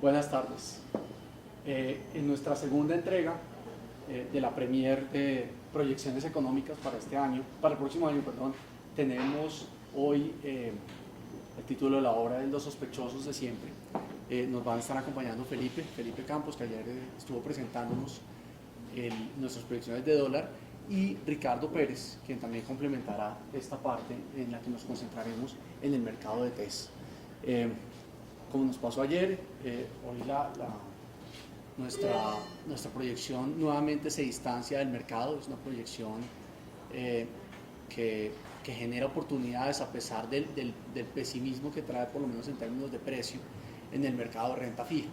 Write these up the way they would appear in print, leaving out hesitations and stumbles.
Buenas tardes. En nuestra segunda entrega de la Premier de proyecciones económicas para el próximo año, tenemos hoy el título de la obra de Los sospechosos de siempre. Nos van a estar acompañando Felipe Campos, que ayer estuvo presentándonos nuestras proyecciones de dólar, y Ricardo Pérez, quien también complementará esta parte en la que nos concentraremos en el mercado de TES. Como nos pasó ayer, hoy nuestra proyección nuevamente se distancia del mercado. Es una proyección que genera oportunidades a pesar del pesimismo que trae, por lo menos en términos de precio, en el mercado de renta fija.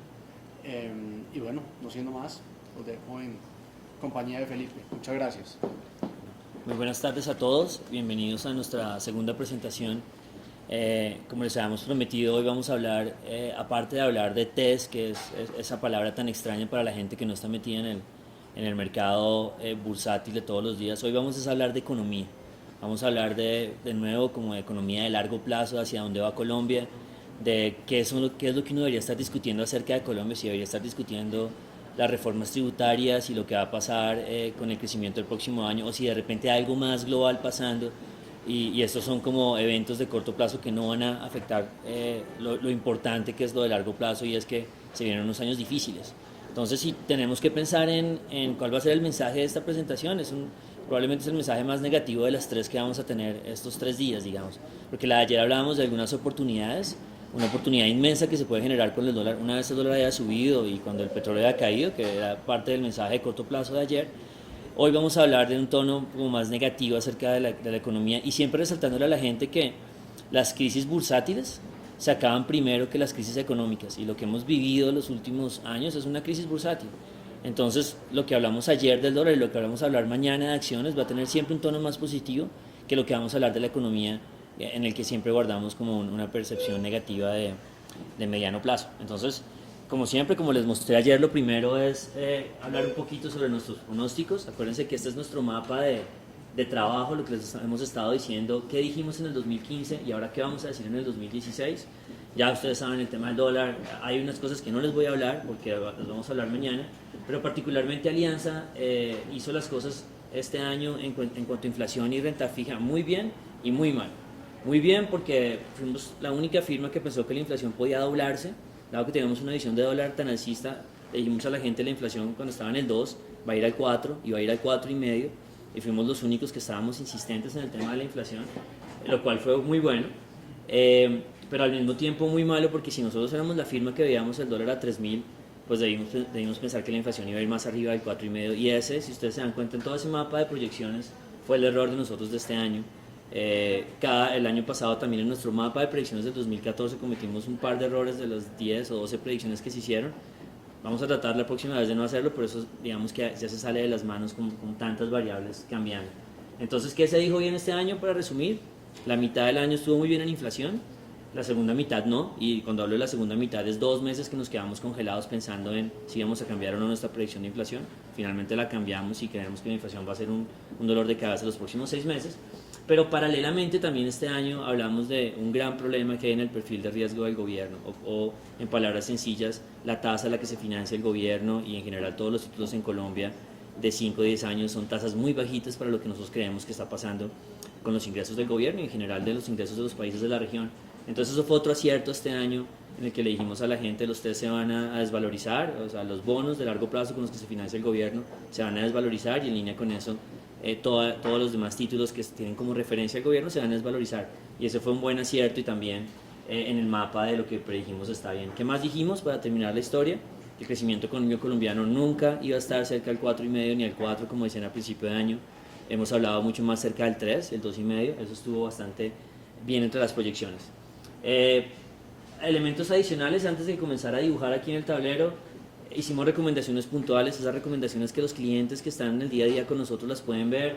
Y bueno, no siendo más, los dejo en compañía de Felipe. Muchas gracias. Muy buenas tardes a todos, bienvenidos a nuestra segunda presentación. Como les habíamos prometido, hoy vamos a hablar, aparte de hablar de TES, que es esa palabra tan extraña para la gente que no está metida en el mercado bursátil de todos los días, hoy vamos a hablar de economía. Vamos a hablar de nuevo como de economía de largo plazo, hacia dónde va Colombia, de qué es lo que uno debería estar discutiendo acerca de Colombia, si debería estar discutiendo las reformas tributarias y lo que va a pasar con el crecimiento del próximo año, o si de repente hay algo más global pasando. Y estos son como eventos de corto plazo que no van a afectar lo importante que es lo de largo plazo, y es que se vienen unos años difíciles. Entonces, si tenemos que pensar en cuál va a ser el mensaje de esta presentación, probablemente es el mensaje más negativo de las tres que vamos a tener estos 3 días, digamos. Porque la de ayer hablábamos de algunas oportunidades, una oportunidad inmensa que se puede generar con el dólar una vez el dólar haya subido y cuando el petróleo haya caído, que era parte del mensaje de corto plazo de ayer. Hoy vamos a hablar de un tono como más negativo acerca de la economía, y siempre resaltándole a la gente que las crisis bursátiles se acaban primero que las crisis económicas, y lo que hemos vivido en los últimos años es una crisis bursátil. Entonces, lo que hablamos ayer del dólar y lo que vamos a hablar mañana de acciones va a tener siempre un tono más positivo que lo que vamos a hablar de la economía, en el que siempre guardamos como una percepción negativa de mediano plazo. Entonces, como siempre, como les mostré ayer, lo primero es hablar un poquito sobre nuestros pronósticos. Acuérdense que este es nuestro mapa de trabajo, lo que les hemos estado diciendo, qué dijimos en el 2015 y ahora qué vamos a decir en el 2016. Ya ustedes saben el tema del dólar, hay unas cosas que no les voy a hablar porque las vamos a hablar mañana, pero particularmente Alianza hizo las cosas este año en cuanto a inflación y renta fija muy bien y muy mal. Muy bien porque fuimos la única firma que pensó que la inflación podía doblarse. Dado que tenemos una visión de dólar tan alcista, le dijimos a la gente la inflación cuando estaba en el 2 va a ir al 4 y va a ir al 4,5, y fuimos los únicos que estábamos insistentes en el tema de la inflación, lo cual fue muy bueno, pero al mismo tiempo muy malo, porque si nosotros éramos la firma que veíamos el dólar a 3.000, pues debimos pensar que la inflación iba a ir más arriba del 4,5, y ese, si ustedes se dan cuenta, en todo ese mapa de proyecciones fue el error de nosotros de este año. El año pasado también en nuestro mapa de predicciones del 2014 cometimos un par de errores de las 10 o 12 predicciones que se hicieron. Vamos a tratar la próxima vez de no hacerlo, pero eso digamos que ya se sale de las manos con tantas variables cambiando. Entonces, ¿qué se dijo bien este año? Para resumir, la mitad del año estuvo muy bien en inflación, la segunda mitad no, y cuando hablo de la segunda mitad es 2 meses que nos quedamos congelados pensando en si íbamos a cambiar o no nuestra predicción de inflación. Finalmente la cambiamos y creemos que la inflación va a ser un dolor de cabeza los próximos 6 meses. Pero paralelamente también este año hablamos de un gran problema que hay en el perfil de riesgo del gobierno, o en palabras sencillas, la tasa a la que se financia el gobierno y en general todos los títulos en Colombia de 5 o 10 años son tasas muy bajitas para lo que nosotros creemos que está pasando con los ingresos del gobierno y en general de los ingresos de los países de la región. Entonces eso fue otro acierto este año, en el que le dijimos a la gente: los TES se van a desvalorizar, o sea, los bonos de largo plazo con los que se financia el gobierno se van a desvalorizar, y en línea con eso todos los demás títulos que tienen como referencia al gobierno se van a desvalorizar, y ese fue un buen acierto, y también en el mapa de lo que predijimos está bien. ¿Qué más dijimos para terminar la historia? El crecimiento económico colombiano nunca iba a estar cerca del 4,5 ni al 4 como decían al principio de año. Hemos hablado mucho más cerca del 3, el 2,5, eso estuvo bastante bien entre las proyecciones. Elementos adicionales antes de comenzar a dibujar aquí en el tablero: hicimos recomendaciones puntuales. Esas recomendaciones que los clientes que están en el día a día con nosotros las pueden ver.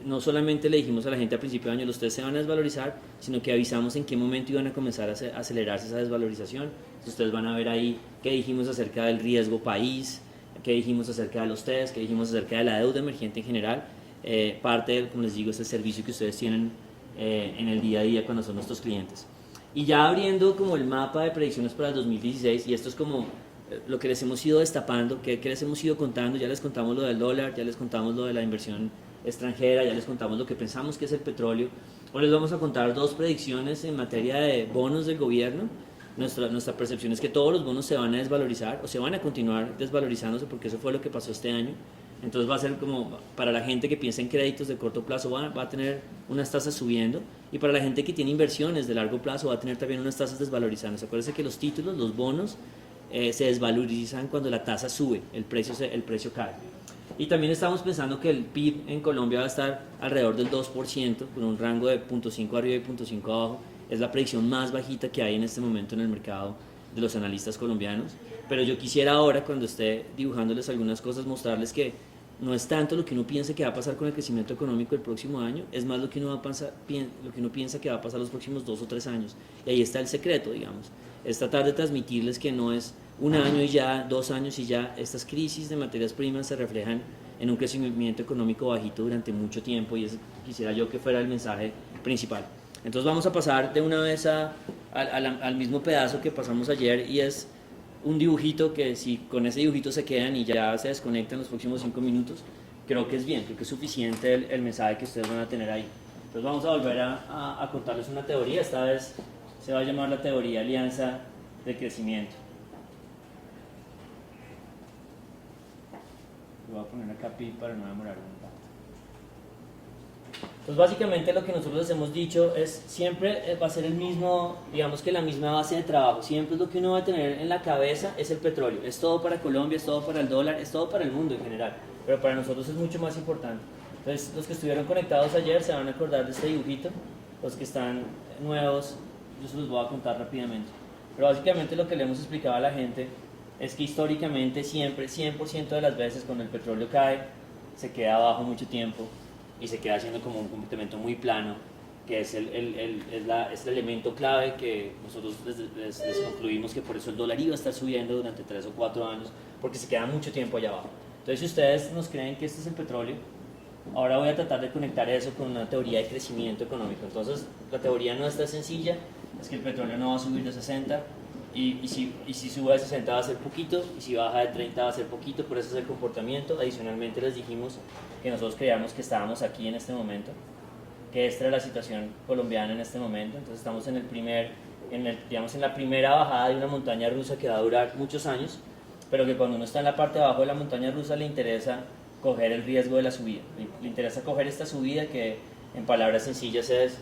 No solamente le dijimos a la gente a principio de año: los TES se van a desvalorizar, sino que avisamos en qué momento iban a comenzar a acelerarse esa desvalorización. Entonces ustedes van a ver ahí qué dijimos acerca del riesgo país, qué dijimos acerca de los TES, qué dijimos acerca de la deuda emergente en general. Parte, como les digo, es el servicio que ustedes tienen en el día a día cuando son nuestros clientes. Y ya abriendo como el mapa de predicciones para el 2016, y esto es como lo que les hemos ido destapando, que les hemos ido contando, ya les contamos lo del dólar, ya les contamos lo de la inversión extranjera, ya les contamos lo que pensamos que es el petróleo. Hoy les vamos a contar dos predicciones en materia de bonos del gobierno. Nuestra percepción es que todos los bonos se van a desvalorizar o se van a continuar desvalorizándose, porque eso fue lo que pasó este año. Entonces va a ser como para la gente que piensa en créditos de corto plazo va a tener unas tasas subiendo, y para la gente que tiene inversiones de largo plazo va a tener también unas tasas desvalorizándose. Acuérdense que los títulos, los bonos, se desvalorizan cuando la tasa sube, el precio cae. Y también estamos pensando que el PIB en Colombia va a estar alrededor del 2%, con un rango de 0.5 arriba y 0.5 abajo. Es la predicción más bajita que hay en este momento en el mercado de los analistas colombianos. Pero yo quisiera ahora, cuando esté dibujándoles algunas cosas, mostrarles que no es tanto lo que uno piensa que va a pasar con el crecimiento económico el próximo año, es más lo que uno piensa que va a pasar los próximos 2 o 3 años. Y ahí está el secreto, digamos. Es tratar de transmitirles que no es un año y ya, 2 años y ya. Estas crisis de materias primas se reflejan en un crecimiento económico bajito durante mucho tiempo, y ese quisiera yo que fuera el mensaje principal. Entonces vamos a pasar de una vez al mismo pedazo que pasamos ayer, y es un dibujito que si con ese dibujito se quedan y ya se desconectan los próximos 5 minutos, creo que es bien, creo que es suficiente el mensaje que ustedes van a tener ahí. Entonces vamos a volver a contarles una teoría. Esta vez se va a llamar la teoría Alianza de Crecimiento. Lo voy a poner acá pi para no demorarme un tanto. Pues básicamente lo que nosotros les hemos dicho es siempre va a ser el mismo, digamos que la misma base de trabajo, siempre es lo que uno va a tener en la cabeza es el petróleo. Es todo para Colombia, es todo para el dólar, es todo para el mundo en general, pero para nosotros es mucho más importante. Entonces los que estuvieron conectados ayer se van a acordar de este dibujito, los que están nuevos yo se los voy a contar rápidamente. Pero básicamente lo que le hemos explicado a la gente es que históricamente siempre, 100% de las veces cuando el petróleo cae, se queda abajo mucho tiempo y se queda haciendo como un complemento muy plano, que es el elemento clave que nosotros les concluimos que por eso el dólar iba a estar subiendo durante 3 o 4 años, porque se queda mucho tiempo allá abajo. Entonces, si ustedes nos creen que este es el petróleo, ahora voy a tratar de conectar eso con una teoría de crecimiento económico. Entonces, la teoría no está sencilla, es que el petróleo no va a subir de 60, y si sube de 60 va a ser poquito, y si baja de 30 va a ser poquito, por eso es el comportamiento. Adicionalmente les dijimos que nosotros creíamos que estábamos aquí en este momento, que esta era la situación colombiana en este momento. Entonces estamos digamos en la primera bajada de una montaña rusa que va a durar muchos años, pero que cuando uno está en la parte de abajo de la montaña rusa le interesa coger el riesgo de la subida, le interesa coger esta subida que en palabras sencillas es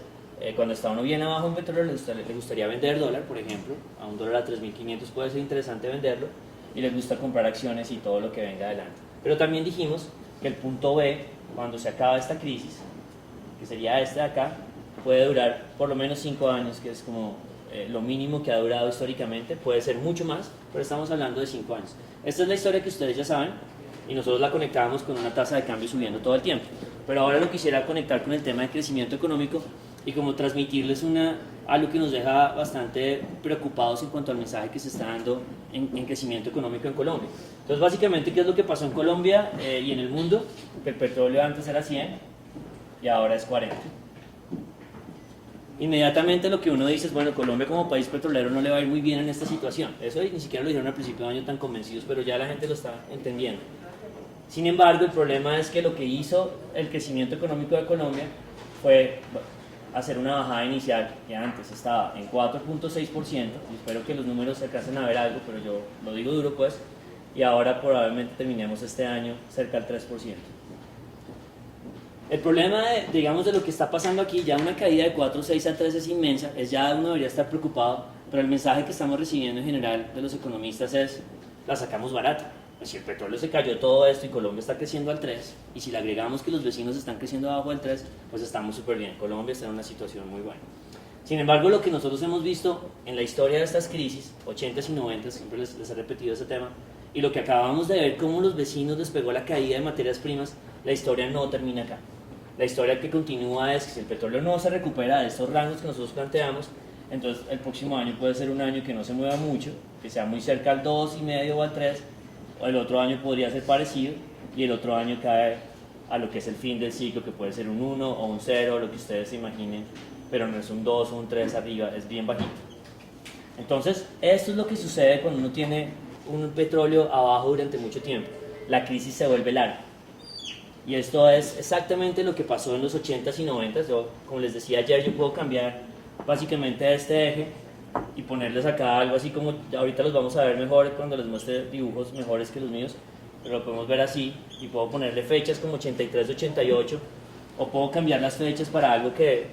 cuando está uno bien abajo en petróleo le gustaría vender dólar, por ejemplo, a un dólar a 3.500 puede ser interesante venderlo, y les gusta comprar acciones y todo lo que venga adelante. Pero también dijimos que el punto B, cuando se acaba esta crisis, que sería este de acá, puede durar por lo menos 5 años, que es como lo mínimo que ha durado históricamente. Puede ser mucho más, pero estamos hablando de 5 años. Esta es la historia que ustedes ya saben, y nosotros la conectábamos con una tasa de cambio subiendo todo el tiempo. Pero ahora lo quisiera conectar con el tema de crecimiento económico y como transmitirles algo que nos deja bastante preocupados en cuanto al mensaje que se está dando en crecimiento económico en Colombia. Entonces, básicamente, ¿qué es lo que pasó en Colombia y en el mundo? Que el petróleo antes era 100 y ahora es 40. Inmediatamente lo que uno dice es, bueno, Colombia como país petrolero no le va a ir muy bien en esta situación. Eso ni siquiera lo dijeron al principio de año tan convencidos, pero ya la gente lo está entendiendo. Sin embargo, el problema es que lo que hizo el crecimiento económico de Colombia fue hacer una bajada inicial que antes estaba en 4.6%, y espero que los números se alcancen a ver algo, pero yo lo digo duro pues, y ahora probablemente terminemos este año cerca del 3%. El problema digamos de lo que está pasando aquí, ya una caída de 4.6 a 3 es inmensa, ya uno debería estar preocupado, pero el mensaje que estamos recibiendo en general de los economistas es, la sacamos barata. Si el petróleo se cayó todo esto y Colombia está creciendo al 3, y si le agregamos que los vecinos están creciendo abajo del 3, pues estamos súper bien. Colombia está en una situación muy buena. Sin embargo, lo que nosotros hemos visto en la historia de estas crisis, 80s y 90s, siempre les he repetido ese tema, y lo que acabamos de ver, cómo los vecinos les pegó la caída de materias primas, la historia no termina acá. La historia que continúa es que si el petróleo no se recupera de estos rangos que nosotros planteamos, entonces el próximo año puede ser un año que no se mueva mucho, que sea muy cerca al 2,5 o al 3, o el otro año podría ser parecido, y el otro año cae a lo que es el fin del ciclo, que puede ser un 1 o un 0, lo que ustedes se imaginen pero no es un 2 o un 3 arriba, es bien bajito. Entonces, esto es lo que sucede cuando uno tiene un petróleo abajo durante mucho tiempo. La crisis se vuelve larga. Y esto es exactamente lo que pasó en los 80s y 90s. Yo, como les decía ayer, yo puedo cambiar básicamente este eje y ponerles acá algo así como, ahorita los vamos a ver mejor cuando les muestre dibujos mejores que los míos, pero lo podemos ver así, y puedo ponerle fechas como 83, 88, o puedo cambiar las fechas para algo que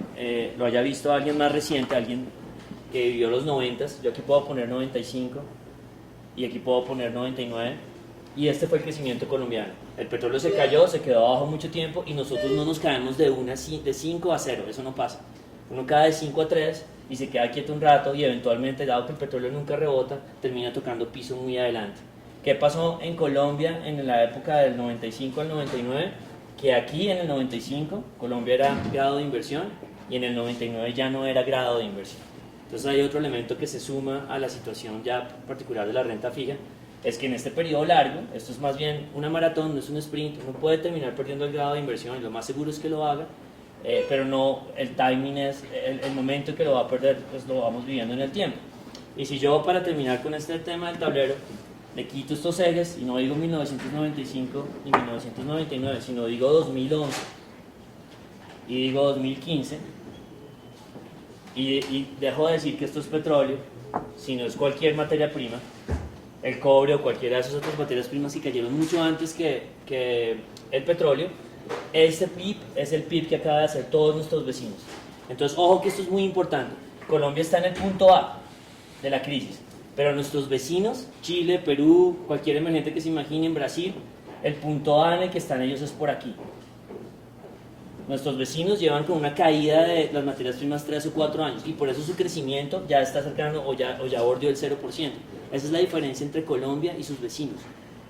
lo haya visto alguien más reciente, alguien que vivió los 90s. Yo aquí puedo poner 95 y aquí puedo poner 99, y este fue el crecimiento colombiano. El petróleo se cayó, se quedó abajo mucho tiempo, y nosotros no nos caemos de 5 a 0, eso no pasa. Uno cae de 5 a 3 y se queda quieto un rato, y eventualmente, dado que el petróleo nunca rebota, termina tocando piso muy adelante. ¿Qué pasó en Colombia en la época del 95 al 99? Que aquí en el 95 Colombia era grado de inversión y en el 99 ya no era grado de inversión. Entonces hay otro elemento que se suma a la situación ya particular de la renta fija, es que en este periodo largo, esto es más bien una maratón, no es un sprint, uno puede terminar perdiendo el grado de inversión, y lo más seguro es que lo haga, pero no, el timing es, el momento en que lo va a perder, pues lo vamos viviendo en el tiempo. Y si yo, para terminar con este tema del tablero, le quito estos ejes y no digo 1995 y 1999, sino digo 2011 y digo 2015, y dejo de decir que esto es petróleo, sino es cualquier materia prima, el cobre o cualquiera de esas otras materias primas que cayeron mucho antes que el petróleo. Este PIB es el PIB que acaba de hacer todos nuestros vecinos. Entonces, ojo que esto es muy importante. Colombia está en el punto A de la crisis, pero nuestros vecinos, Chile, Perú, cualquier emergente que se imagine, en Brasil, el punto A en el que están ellos es por aquí. Nuestros vecinos llevan con una caída de las materias primas 3 o 4 años, y por eso su crecimiento ya está cercano o ya bordeó el 0%. Esa es la diferencia entre Colombia y sus vecinos,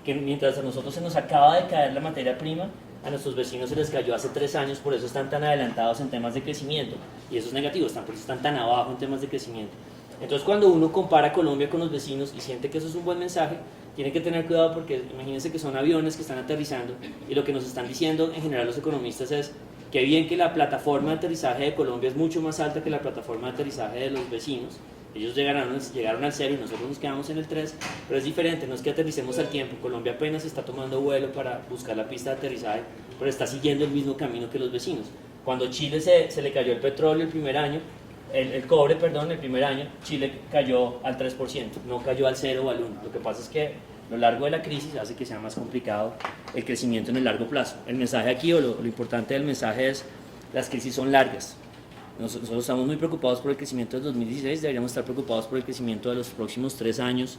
que mientras a nosotros se nos acaba de caer la materia prima, a nuestros vecinos se les cayó hace 3 años, por eso están tan adelantados en temas de crecimiento, y eso es negativo, por eso están tan abajo en temas de crecimiento. Entonces, cuando uno compara Colombia con los vecinos y siente que eso es un buen mensaje, tiene que tener cuidado, porque imagínense que son aviones que están aterrizando, y lo que nos están diciendo en general los economistas es que bien que la plataforma de aterrizaje de Colombia es mucho más alta que la plataforma de aterrizaje de los vecinos. Ellos llegaron al 0 y nosotros nos quedamos en el 3, pero es diferente, no es que aterricemos al tiempo. Colombia apenas está tomando vuelo para buscar la pista de aterrizaje, pero está siguiendo el mismo camino que los vecinos. Cuando Chile se le cayó el petróleo el primer año, el cobre, perdón, el primer año, Chile cayó al 3%, no cayó al 0 o al 1. Lo que pasa es que a lo largo de la crisis hace que sea más complicado el crecimiento en el largo plazo. El mensaje aquí, o lo importante del mensaje es: las crisis son largas. Nosotros estamos muy preocupados por el crecimiento del 2016, deberíamos estar preocupados por el crecimiento de los próximos 3 años,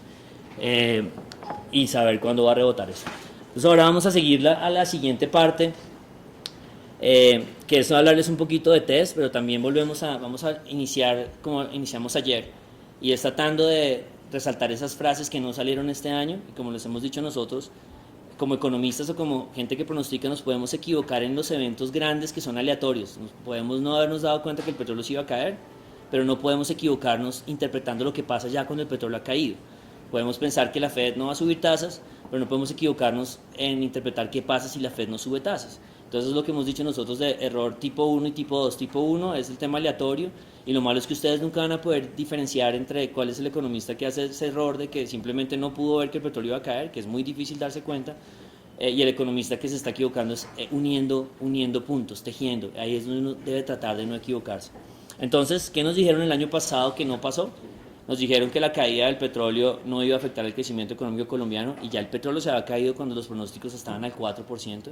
y saber cuándo va a rebotar eso. Entonces ahora vamos a seguir a la siguiente parte, que es hablarles un poquito de test, pero también vamos a iniciar como iniciamos ayer, y es tratando de resaltar esas frases que no salieron este año, y como les hemos dicho nosotros, como economistas o como gente que pronostica, nos podemos equivocar en los eventos grandes que son aleatorios. Podemos no habernos dado cuenta que el petróleo se iba a caer, pero no podemos equivocarnos interpretando lo que pasa ya cuando el petróleo ha caído. Podemos pensar que la Fed no va a subir tasas, pero no podemos equivocarnos en interpretar qué pasa si la Fed no sube tasas. Entonces, lo que hemos dicho nosotros de error tipo 1 y tipo 2. Tipo 1 es el tema aleatorio, y lo malo es que ustedes nunca van a poder diferenciar entre cuál es el economista que hace ese error de que simplemente no pudo ver que el petróleo iba a caer, que es muy difícil darse cuenta, y el economista que se está equivocando es uniendo puntos, tejiendo. Ahí es donde uno debe tratar de no equivocarse. Entonces, ¿qué nos dijeron el año pasado que no pasó? Nos dijeron que la caída del petróleo no iba a afectar el crecimiento económico colombiano, y ya el petróleo se había caído cuando los pronósticos estaban al 4%.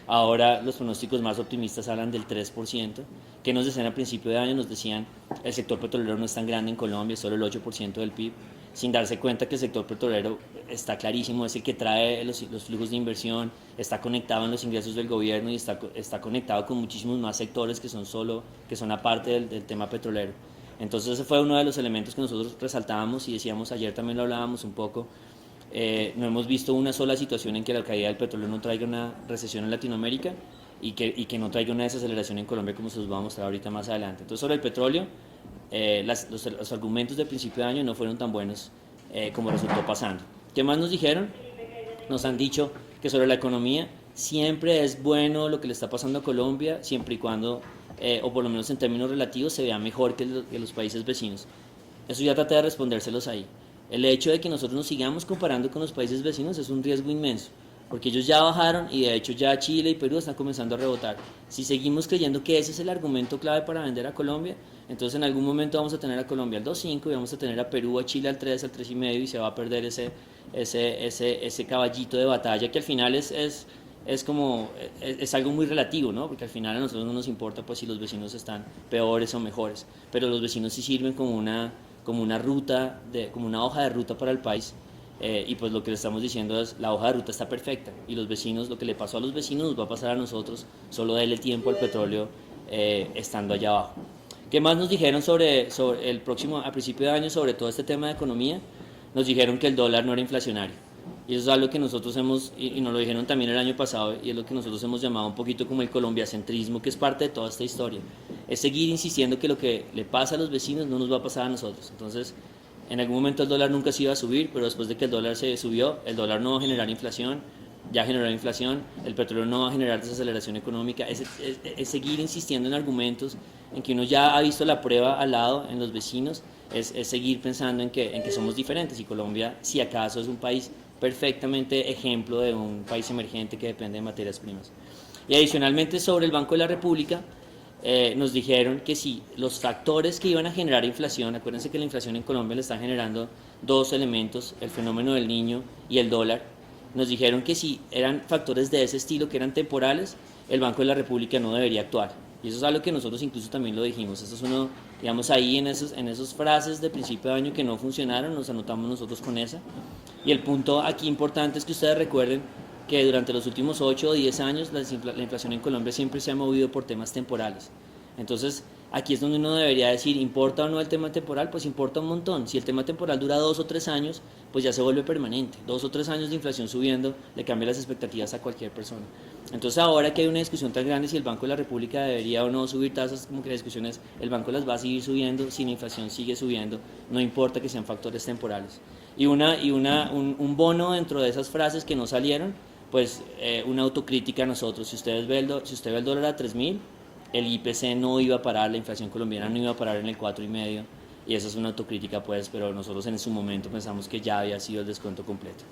Ahora los pronósticos más optimistas hablan del 3%. ¿Qué nos decían a principio de año? Nos decían: el sector petrolero no es tan grande en Colombia, es solo el 8% del PIB, sin darse cuenta que el sector petrolero está clarísimo, es el que trae los flujos de inversión, está conectado en los ingresos del gobierno, y está conectado con muchísimos más sectores que son aparte del tema petrolero. Entonces ese fue uno de los elementos que nosotros resaltábamos y decíamos, ayer también lo hablábamos un poco. No hemos visto una sola situación en que la caída del petróleo no traiga una recesión en Latinoamérica, y que no traiga una desaceleración en Colombia, como se los va a mostrar ahorita más adelante. Entonces, sobre el petróleo, los argumentos del principio de año no fueron tan buenos como resultó pasando. ¿Qué más nos dijeron? Nos han dicho que sobre la economía siempre es bueno lo que le está pasando a Colombia, siempre y cuando o por lo menos en términos relativos, se vea mejor que los países vecinos. Eso ya traté de respondérselos ahí. El hecho de que nosotros nos sigamos comparando con los países vecinos es un riesgo inmenso, porque ellos ya bajaron y de hecho ya Chile y Perú están comenzando a rebotar. Si seguimos creyendo que ese es el argumento clave para vender a Colombia, entonces en algún momento vamos a tener a Colombia al 2.5 y vamos a tener a Perú, a Chile al 3, al 3.5 y se va a perder ese caballito de batalla que al final es algo muy relativo, ¿no? Porque al final a nosotros no nos importa pues si los vecinos están peores o mejores, pero los vecinos sí sirven como una ruta, como una hoja de ruta para el país. Y pues lo que le estamos diciendo es la hoja de ruta está perfecta y los vecinos, lo que le pasó a los vecinos nos va a pasar a nosotros, solo déle tiempo al petróleo estando allá abajo. ¿Qué más nos dijeron sobre el próximo, a principio de año, sobre todo este tema de economía? Nos dijeron que el dólar no era inflacionario. Y eso es algo que nosotros y nos lo dijeron también el año pasado, y es lo que nosotros hemos llamado un poquito como el colombiacentrismo, que es parte de toda esta historia. Es seguir insistiendo que lo que le pasa a los vecinos no nos va a pasar a nosotros. Entonces, en algún momento el dólar nunca se iba a subir, pero después de que el dólar se subió, el dólar no va a generar inflación, ya generó inflación, el petróleo no va a generar desaceleración económica. Es seguir insistiendo en argumentos en que uno ya ha visto la prueba al lado en los vecinos, es seguir pensando en que somos diferentes, y Colombia, si acaso, es un país perfectamente ejemplo de un país emergente que depende de materias primas. Y adicionalmente, sobre el Banco de la República, nos dijeron que si los factores que iban a generar inflación, acuérdense que la inflación en Colombia le están generando dos elementos, el fenómeno del Niño y el dólar, nos dijeron que si eran factores de ese estilo, que eran temporales, el Banco de la República no debería actuar. Y eso es algo que nosotros incluso también lo dijimos. Eso es uno, digamos, ahí en esos frases de principio de año que no funcionaron, nos anotamos nosotros con esa. Y el punto aquí importante es que ustedes recuerden que durante los últimos 8 o 10 años la inflación en Colombia siempre se ha movido por temas temporales. Entonces, aquí es donde uno debería decir, ¿importa o no el tema temporal? Pues importa un montón. Si el tema temporal dura 2 o 3 años, pues ya se vuelve permanente. 2 o 3 años de inflación subiendo le cambia las expectativas a cualquier persona. Entonces, ahora que hay una discusión tan grande si el Banco de la República debería o no subir tasas, como que la discusión es, el banco las va a seguir subiendo si la inflación sigue subiendo, no importa que sean factores temporales. Y un bono dentro de esas frases que no salieron, pues una autocrítica a nosotros. Si usted ve el dólar a 3.000, el IPC no iba a parar, la inflación colombiana no iba a parar en el 4.5, y eso es una autocrítica pues, pero nosotros en su momento pensamos que ya había sido el descuento completo.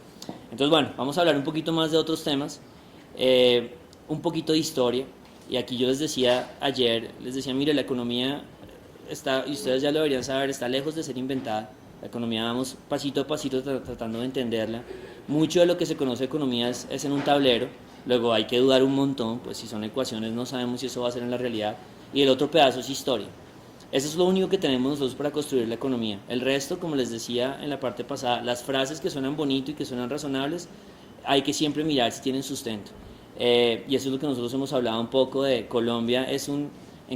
Entonces bueno, vamos a hablar un poquito más de otros temas, un poquito de historia, y aquí yo les decía ayer, mire, la economía está, y ustedes ya lo deberían saber, está lejos de ser inventada. La economía vamos pasito a pasito tratando de entenderla. Mucho de lo que se conoce de economía es en un tablero, luego hay que dudar un montón, pues si son ecuaciones no sabemos si eso va a ser en la realidad, y el otro pedazo es historia. Eso es lo único que tenemos nosotros para construir la economía. El resto, como les decía en la parte pasada, las frases que suenan bonito y que suenan razonables, hay que siempre mirar si tienen sustento. Y eso es lo que nosotros hemos hablado un poco de Colombia.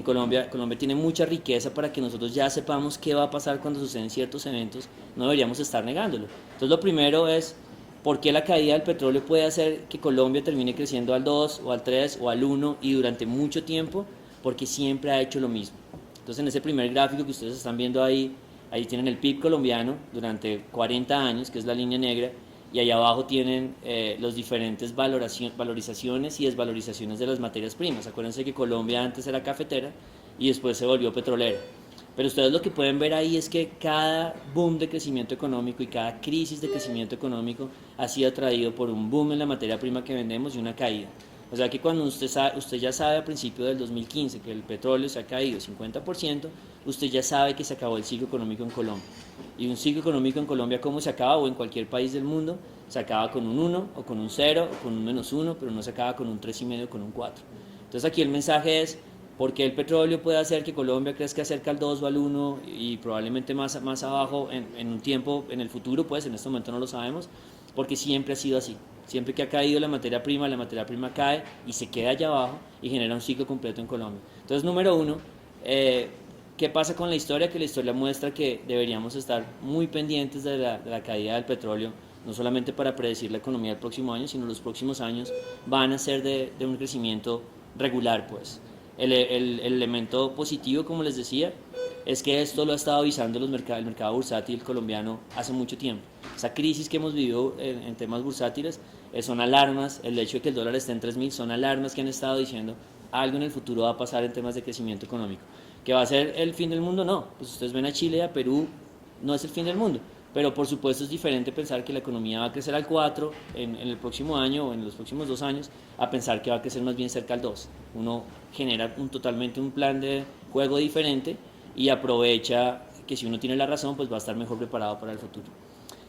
Colombia tiene mucha riqueza para que nosotros ya sepamos qué va a pasar cuando suceden ciertos eventos, no deberíamos estar negándolo. Entonces lo primero es, ¿por qué la caída del petróleo puede hacer que Colombia termine creciendo al 2 o al 3 o al 1 y durante mucho tiempo? Porque siempre ha hecho lo mismo. Entonces en ese primer gráfico que ustedes están viendo ahí tienen el PIB colombiano durante 40 años, que es la línea negra, y ahí abajo tienen los diferentes valorizaciones y desvalorizaciones de las materias primas. Acuérdense que Colombia antes era cafetera y después se volvió petrolera. Pero ustedes lo que pueden ver ahí es que cada boom de crecimiento económico y cada crisis de crecimiento económico ha sido traído por un boom en la materia prima que vendemos y una caída. O sea que cuando usted ya sabe a principios del 2015 que el petróleo se ha caído 50%, usted ya sabe que se acabó el ciclo económico en Colombia. Y un ciclo económico en Colombia, ¿cómo se acaba? O en cualquier país del mundo, se acaba con un 1 o con un 0 o con un -1, pero no se acaba con un 3,5 o con un 4. Entonces aquí el mensaje es, ¿por qué el petróleo puede hacer que Colombia crezca cerca al 2 o al 1 y probablemente más abajo en un tiempo, en el futuro? Pues en este momento no lo sabemos, porque siempre ha sido así. Siempre que ha caído la materia prima cae y se queda allá abajo y genera un ciclo completo en Colombia. Entonces, número uno, ¿qué pasa con la historia? Que la historia muestra que deberíamos estar muy pendientes de la caída del petróleo, no solamente para predecir la economía del próximo año, sino los próximos años van a ser de un crecimiento regular, pues. El elemento positivo, como les decía, es que esto lo ha estado avisando el mercado bursátil colombiano hace mucho tiempo. Esa crisis que hemos vivido en temas bursátiles son alarmas, el hecho de que el dólar esté en 3.000 son alarmas que han estado diciendo algo en el futuro va a pasar en temas de crecimiento económico. ¿Que va a ser el fin del mundo? No, pues ustedes ven a Chile y a Perú, no es el fin del mundo, pero por supuesto es diferente pensar que la economía va a crecer al 4 en el próximo año o en los próximos 2 años, a pensar que va a crecer más bien cerca al 2. Uno genera totalmente un plan de juego diferente y aprovecha que si uno tiene la razón, pues va a estar mejor preparado para el futuro.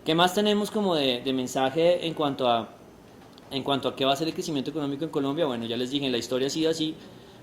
¿Qué más tenemos como de mensaje en cuanto a qué va a ser el crecimiento económico en Colombia? Bueno, ya les dije, la historia ha sido así,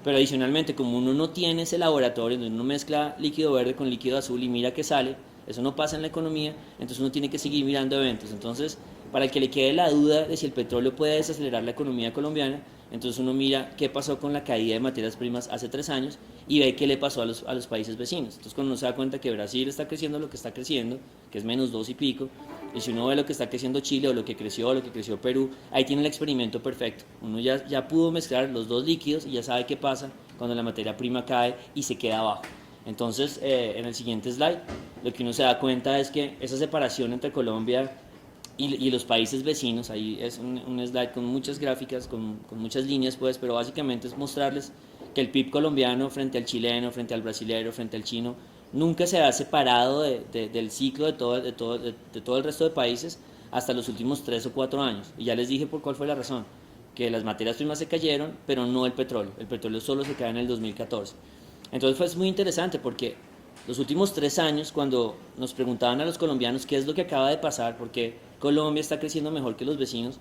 pero adicionalmente, como uno no tiene ese laboratorio donde uno mezcla líquido verde con líquido azul y mira qué sale, eso no pasa en la economía, entonces uno tiene que seguir mirando eventos. Entonces, para el que le quede la duda de si el petróleo puede desacelerar la economía colombiana, entonces uno mira qué pasó con la caída de materias primas hace 3 años y ve qué le pasó a los países vecinos. Entonces, cuando uno se da cuenta que Brasil está creciendo lo que está creciendo, que es menos 2 y pico, y si uno ve lo que está creciendo Chile o lo que creció Perú, ahí tiene el experimento perfecto. Uno ya pudo mezclar los dos líquidos y ya sabe qué pasa cuando la materia prima cae y se queda abajo. Entonces, en el siguiente slide, lo que uno se da cuenta es que esa separación entre Colombia y los países vecinos, ahí es un slide con muchas gráficas, con muchas líneas, pues, pero básicamente es mostrarles que el PIB colombiano frente al chileno, frente al brasilero, frente al chino, nunca se ha separado del ciclo de todo el resto de países hasta los últimos 3 o 4 años. Y ya les dije por cuál fue la razón, que las materias primas se cayeron, pero no el petróleo. El petróleo solo se cae en el 2014. Entonces fue muy interesante porque los últimos 3 años, cuando nos preguntaban a los colombianos qué es lo que acaba de pasar, porque Colombia está creciendo mejor que los vecinos,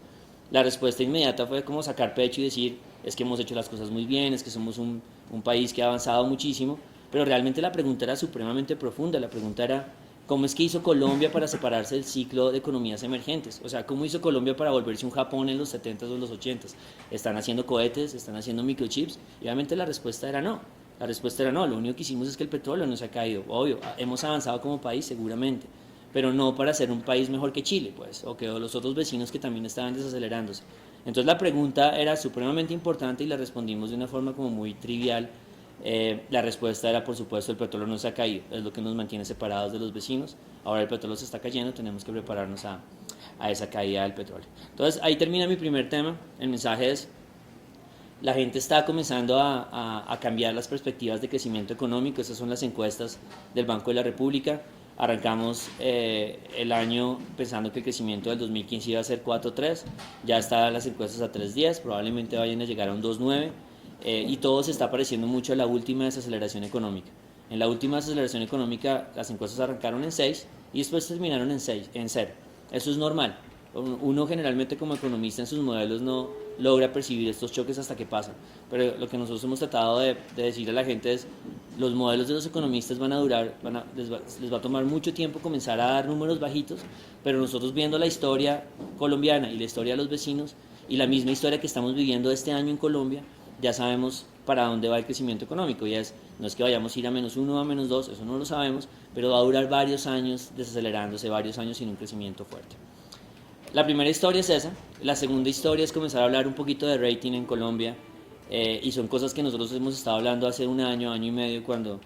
la respuesta inmediata fue como sacar pecho y decir, es que hemos hecho las cosas muy bien, es que somos un país que ha avanzado muchísimo, pero realmente la pregunta era supremamente profunda. La pregunta era, ¿cómo es que hizo Colombia para separarse del ciclo de economías emergentes? O sea, ¿cómo hizo Colombia para volverse un Japón en los 70s o los 80s? ¿Están haciendo cohetes? ¿Están haciendo microchips? Y obviamente la respuesta era no. La respuesta era no, lo único que hicimos es que el petróleo no se ha caído. Obvio, hemos avanzado como país seguramente, pero no para ser un país mejor que Chile, pues, o que los otros vecinos que también estaban desacelerándose. Entonces la pregunta era supremamente importante y la respondimos de una forma como muy trivial. La respuesta era, por supuesto, el petróleo no se ha caído, es lo que nos mantiene separados de los vecinos. Ahora el petróleo se está cayendo, tenemos que prepararnos a esa caída del petróleo. Entonces ahí termina mi primer tema. El mensaje es, la gente está comenzando a cambiar las perspectivas de crecimiento económico. Esas son las encuestas del Banco de la República. Arrancamos el año pensando que el crecimiento del 2015 iba a ser 4.3, ya están las encuestas a 3.10, probablemente vayan a llegar a un 2.9, y todo se está pareciendo mucho a la última desaceleración económica. En la última desaceleración económica las encuestas arrancaron en 6 y después terminaron en 0. Eso es normal. Uno generalmente como economista en sus modelos no logra percibir estos choques hasta que pasan, pero lo que nosotros hemos tratado de decirle a la gente es, los modelos de los economistas van a durar, les va a tomar mucho tiempo comenzar a dar números bajitos, pero nosotros viendo la historia colombiana y la historia de los vecinos y la misma historia que estamos viviendo este año en Colombia, ya sabemos para dónde va el crecimiento económico. Y no es que vayamos a ir a -1 o a -2, eso no lo sabemos, pero va a durar varios años desacelerándose, varios años sin un crecimiento fuerte. La primera historia es esa. La segunda historia es comenzar a hablar un poquito de rating en Colombia, y son cosas que nosotros hemos estado hablando hace un año, año y medio, cuando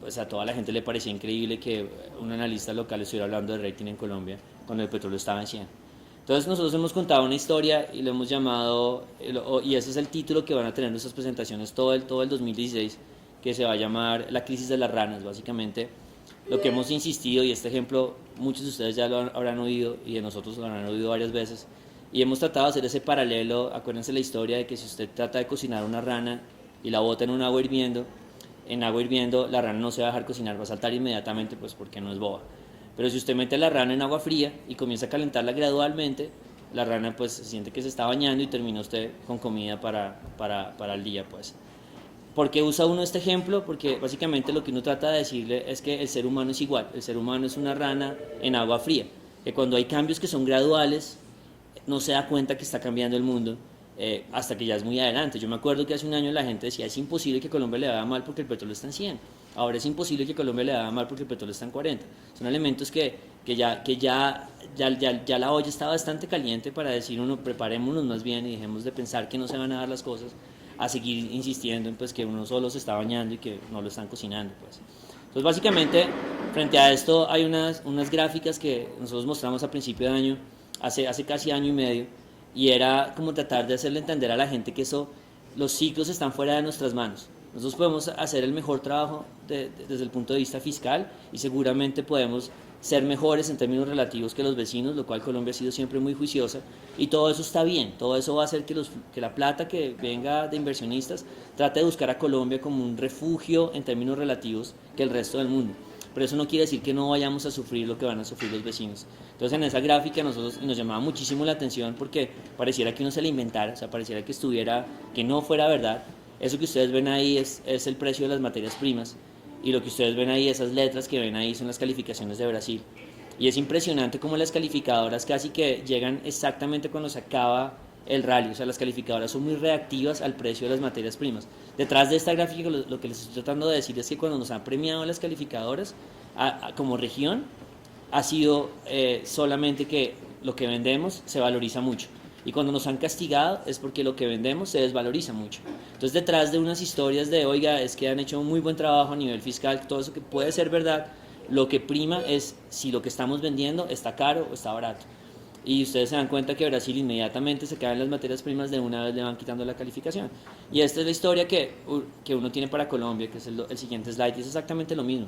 pues, a toda la gente le parecía increíble que un analista local estuviera hablando de rating en Colombia cuando el petróleo estaba en 100. Entonces nosotros hemos contado una historia y lo hemos llamado, y ese es el título que van a tener nuestras presentaciones todo el 2016, que se va a llamar La crisis de las ranas. Básicamente lo que hemos insistido, y este ejemplo muchos de ustedes ya lo habrán oído y de nosotros lo habrán oído varias veces, y hemos tratado de hacer ese paralelo. Acuérdense la historia de que si usted trata de cocinar una rana y la bota en agua hirviendo, la rana no se va a dejar cocinar, va a saltar inmediatamente, pues porque no es boba. Pero si usted mete la rana en agua fría y comienza a calentarla gradualmente, la rana pues se siente que se está bañando y termina usted con comida para el día, pues. ¿Por qué usa uno este ejemplo? Porque básicamente lo que uno trata de decirle es que el ser humano es igual. El ser humano es una rana en agua fría, que cuando hay cambios que son graduales, no se da cuenta que está cambiando el mundo, hasta que ya es muy adelante. Yo me acuerdo que hace un año la gente decía, es imposible que Colombia le vaya mal porque el petróleo está en 100. Ahora es imposible que Colombia le vaya mal porque el petróleo está en 40. Son elementos que ya la olla está bastante caliente para decir uno, preparémonos más bien y dejemos de pensar que no se van a dar las cosas, a seguir insistiendo en pues, que uno solo se está bañando y que no lo están cocinando, pues. Entonces básicamente frente a esto hay unas gráficas que nosotros mostramos a principio de año, hace casi año y medio, y era como tratar de hacerle entender a la gente que los ciclos están fuera de nuestras manos. Nosotros podemos hacer el mejor trabajo desde el punto de vista fiscal y seguramente podemos ser mejores en términos relativos que los vecinos, lo cual Colombia ha sido siempre muy juiciosa, y todo eso está bien, todo eso va a hacer que la plata que venga de inversionistas trate de buscar a Colombia como un refugio en términos relativos que el resto del mundo. Pero eso no quiere decir que no vayamos a sufrir lo que van a sufrir los vecinos. Entonces en esa gráfica nos llamaba muchísimo la atención porque pareciera que uno se la inventara, o sea, pareciera que no fuera verdad. Eso que ustedes ven ahí es el precio de las materias primas, y lo que ustedes ven ahí, esas letras que ven ahí, son las calificaciones de Brasil. Y es impresionante cómo las calificadoras casi que llegan exactamente cuando se acaba el rally. O sea, las calificadoras son muy reactivas al precio de las materias primas. Detrás de esta gráfica lo que les estoy tratando de decir es que cuando nos han premiado las calificadoras como región, ha sido solamente que lo que vendemos se valoriza mucho. Y cuando nos han castigado es porque lo que vendemos se desvaloriza mucho. Entonces, detrás de unas historias de, oiga, es que han hecho un muy buen trabajo a nivel fiscal, todo eso que puede ser verdad, lo que prima es si lo que estamos vendiendo está caro o está barato. Y ustedes se dan cuenta que Brasil inmediatamente se caen las materias primas, de una vez le van quitando la calificación. Y esta es la historia que uno tiene para Colombia, que es el siguiente slide, y es exactamente lo mismo.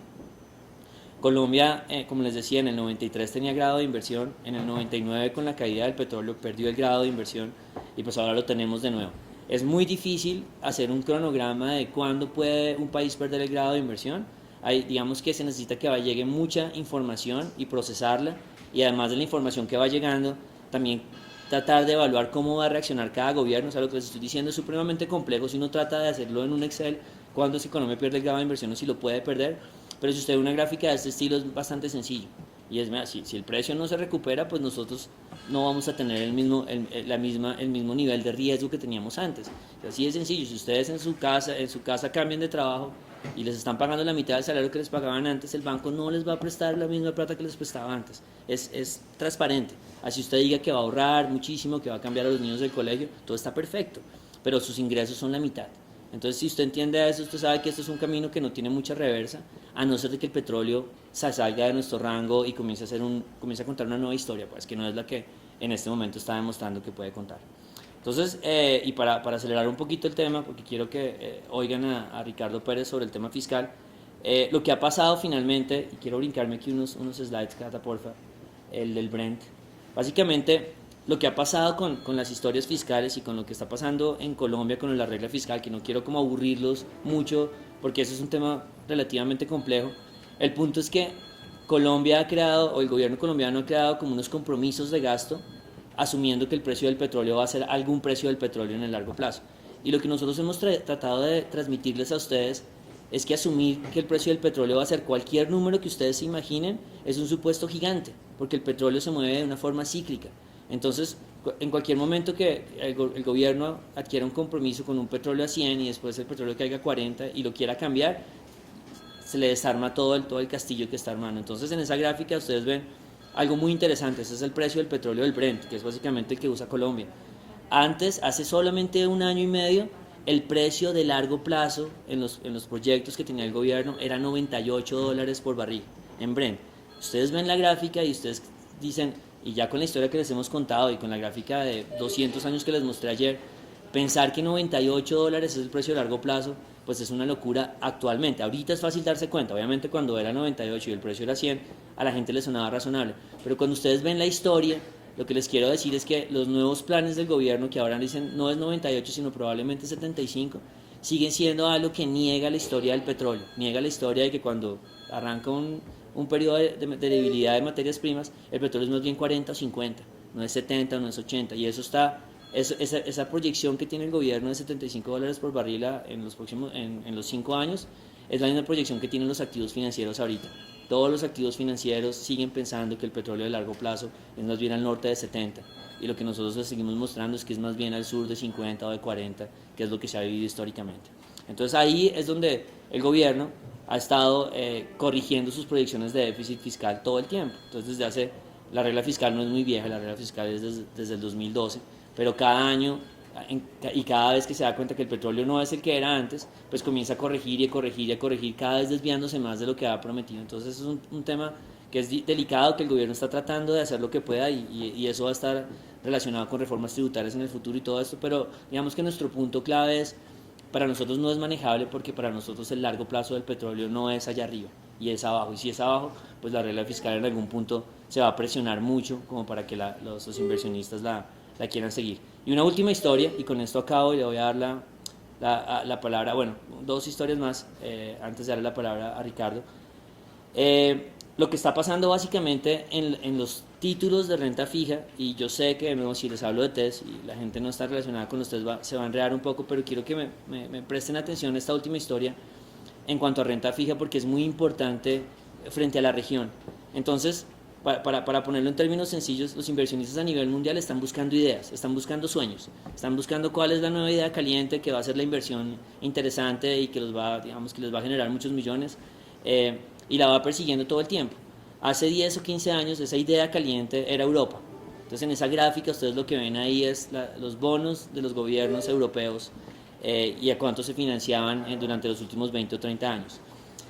Colombia, como les decía, en el 93 tenía grado de inversión, en el 99 con la caída del petróleo perdió el grado de inversión y pues ahora lo tenemos de nuevo. Es muy difícil hacer un cronograma de cuándo puede un país perder el grado de inversión. Digamos que se necesita que llegue mucha información y procesarla, y además de la información que va llegando, también tratar de evaluar cómo va a reaccionar cada gobierno. O sea, lo que les estoy diciendo es supremamente complejo si uno trata de hacerlo en un Excel, cuándo es que Colombia pierde el grado de inversión o si lo puede perder. Pero si usted ve una gráfica de este estilo es bastante sencillo. Y es más, si el precio no se recupera, pues nosotros no vamos a tener el mismo nivel de riesgo que teníamos antes. Así de sencillo. Si ustedes en su casa cambian de trabajo y les están pagando la mitad del salario que les pagaban antes, el banco no les va a prestar la misma plata que les prestaba antes. Es transparente. Así usted diga que va a ahorrar muchísimo, que va a cambiar a los niños del colegio, todo está perfecto. Pero sus ingresos son la mitad. Entonces, si usted entiende eso, usted sabe que esto es un camino que no tiene mucha reversa, a no ser de que el petróleo se salga de nuestro rango y comience a contar una nueva historia, pues que no es la que en este momento está demostrando que puede contar. Entonces, y para acelerar un poquito el tema, porque quiero que oigan a Ricardo Pérez sobre el tema fiscal, lo que ha pasado finalmente, y quiero brincarme aquí unos slides, Cata, porfa, el del Brent. Básicamente, lo que ha pasado con las historias fiscales y con lo que está pasando en Colombia con la regla fiscal, que no quiero como aburrirlos mucho, porque eso es un tema relativamente complejo. El punto es que Colombia ha creado, o el gobierno colombiano ha creado como unos compromisos de gasto, asumiendo que el precio del petróleo va a ser algún precio del petróleo en el largo plazo. Y lo que nosotros hemos tratado de transmitirles a ustedes es que asumir que el precio del petróleo va a ser cualquier número que ustedes se imaginen es un supuesto gigante, porque el petróleo se mueve de una forma cíclica. Entonces, en cualquier momento que el gobierno adquiera un compromiso con un petróleo a 100 y después el petróleo caiga a 40 y lo quiera cambiar, se le desarma todo el castillo que está armando. Entonces, en esa gráfica ustedes ven algo muy interesante. Ese es el precio del petróleo del Brent, que es básicamente el que usa Colombia. Hace solamente un año y medio, el precio de largo plazo en los proyectos que tenía el gobierno era $98 por barril en Brent. Ustedes ven la gráfica y ustedes dicen, y ya con la historia que les hemos contado y con la gráfica de 200 años que les mostré ayer, pensar que $98 es el precio de largo plazo, pues es una locura actualmente. Ahorita es fácil darse cuenta, obviamente cuando era 98 y el precio era 100, a la gente le sonaba razonable. Pero cuando ustedes ven la historia, lo que les quiero decir es que los nuevos planes del gobierno, que ahora dicen no es 98 sino probablemente 75, siguen siendo algo que niega la historia del petróleo, niega la historia de que cuando arranca un periodo de debilidad de materias primas, el petróleo es más bien 40 o 50, no es 70 o no es 80, y esa proyección que tiene el gobierno de $75 por barril en los 5 años, es la misma proyección que tienen los activos financieros ahorita. Todos los activos financieros siguen pensando que el petróleo de largo plazo es más bien al norte de 70, y lo que nosotros les seguimos mostrando es que es más bien al sur de 50 o de 40, que es lo que se ha vivido históricamente. Entonces ahí es donde el gobierno ha estado corrigiendo sus proyecciones de déficit fiscal todo el tiempo. Entonces la regla fiscal no es muy vieja, la regla fiscal es desde el 2012, pero cada año y cada vez que se da cuenta que el petróleo no es el que era antes, pues comienza a corregir y a corregir y a corregir, cada vez desviándose más de lo que ha prometido. Entonces es un tema que es delicado, que el gobierno está tratando de hacer lo que pueda y eso va a estar relacionado con reformas tributarias en el futuro y todo esto, pero digamos que nuestro punto clave es, para nosotros no es manejable porque para nosotros el largo plazo del petróleo no es allá arriba y es abajo, y si es abajo, pues la regla fiscal en algún punto se va a presionar mucho como para que los inversionistas la quieran seguir. Y una última historia, y con esto acabo y le voy a dar la palabra, bueno, dos historias más antes de darle la palabra a Ricardo. Lo que está pasando básicamente en los títulos de renta fija, y yo sé que de nuevo si les hablo de TES y la gente no está relacionada con ustedes se va a enredar un poco, pero quiero que me presten atención a esta última historia en cuanto a renta fija porque es muy importante frente a la región. Entonces, para ponerlo en términos sencillos, los inversionistas a nivel mundial están buscando ideas, están buscando sueños, están buscando cuál es la nueva idea caliente que va a ser la inversión interesante y que les va a generar muchos millones, y la va persiguiendo todo el tiempo. Hace 10 o 15 años esa idea caliente era Europa. Entonces en esa gráfica ustedes lo que ven ahí es los bonos de los gobiernos europeos y a cuánto se financiaban durante los últimos 20 o 30 años.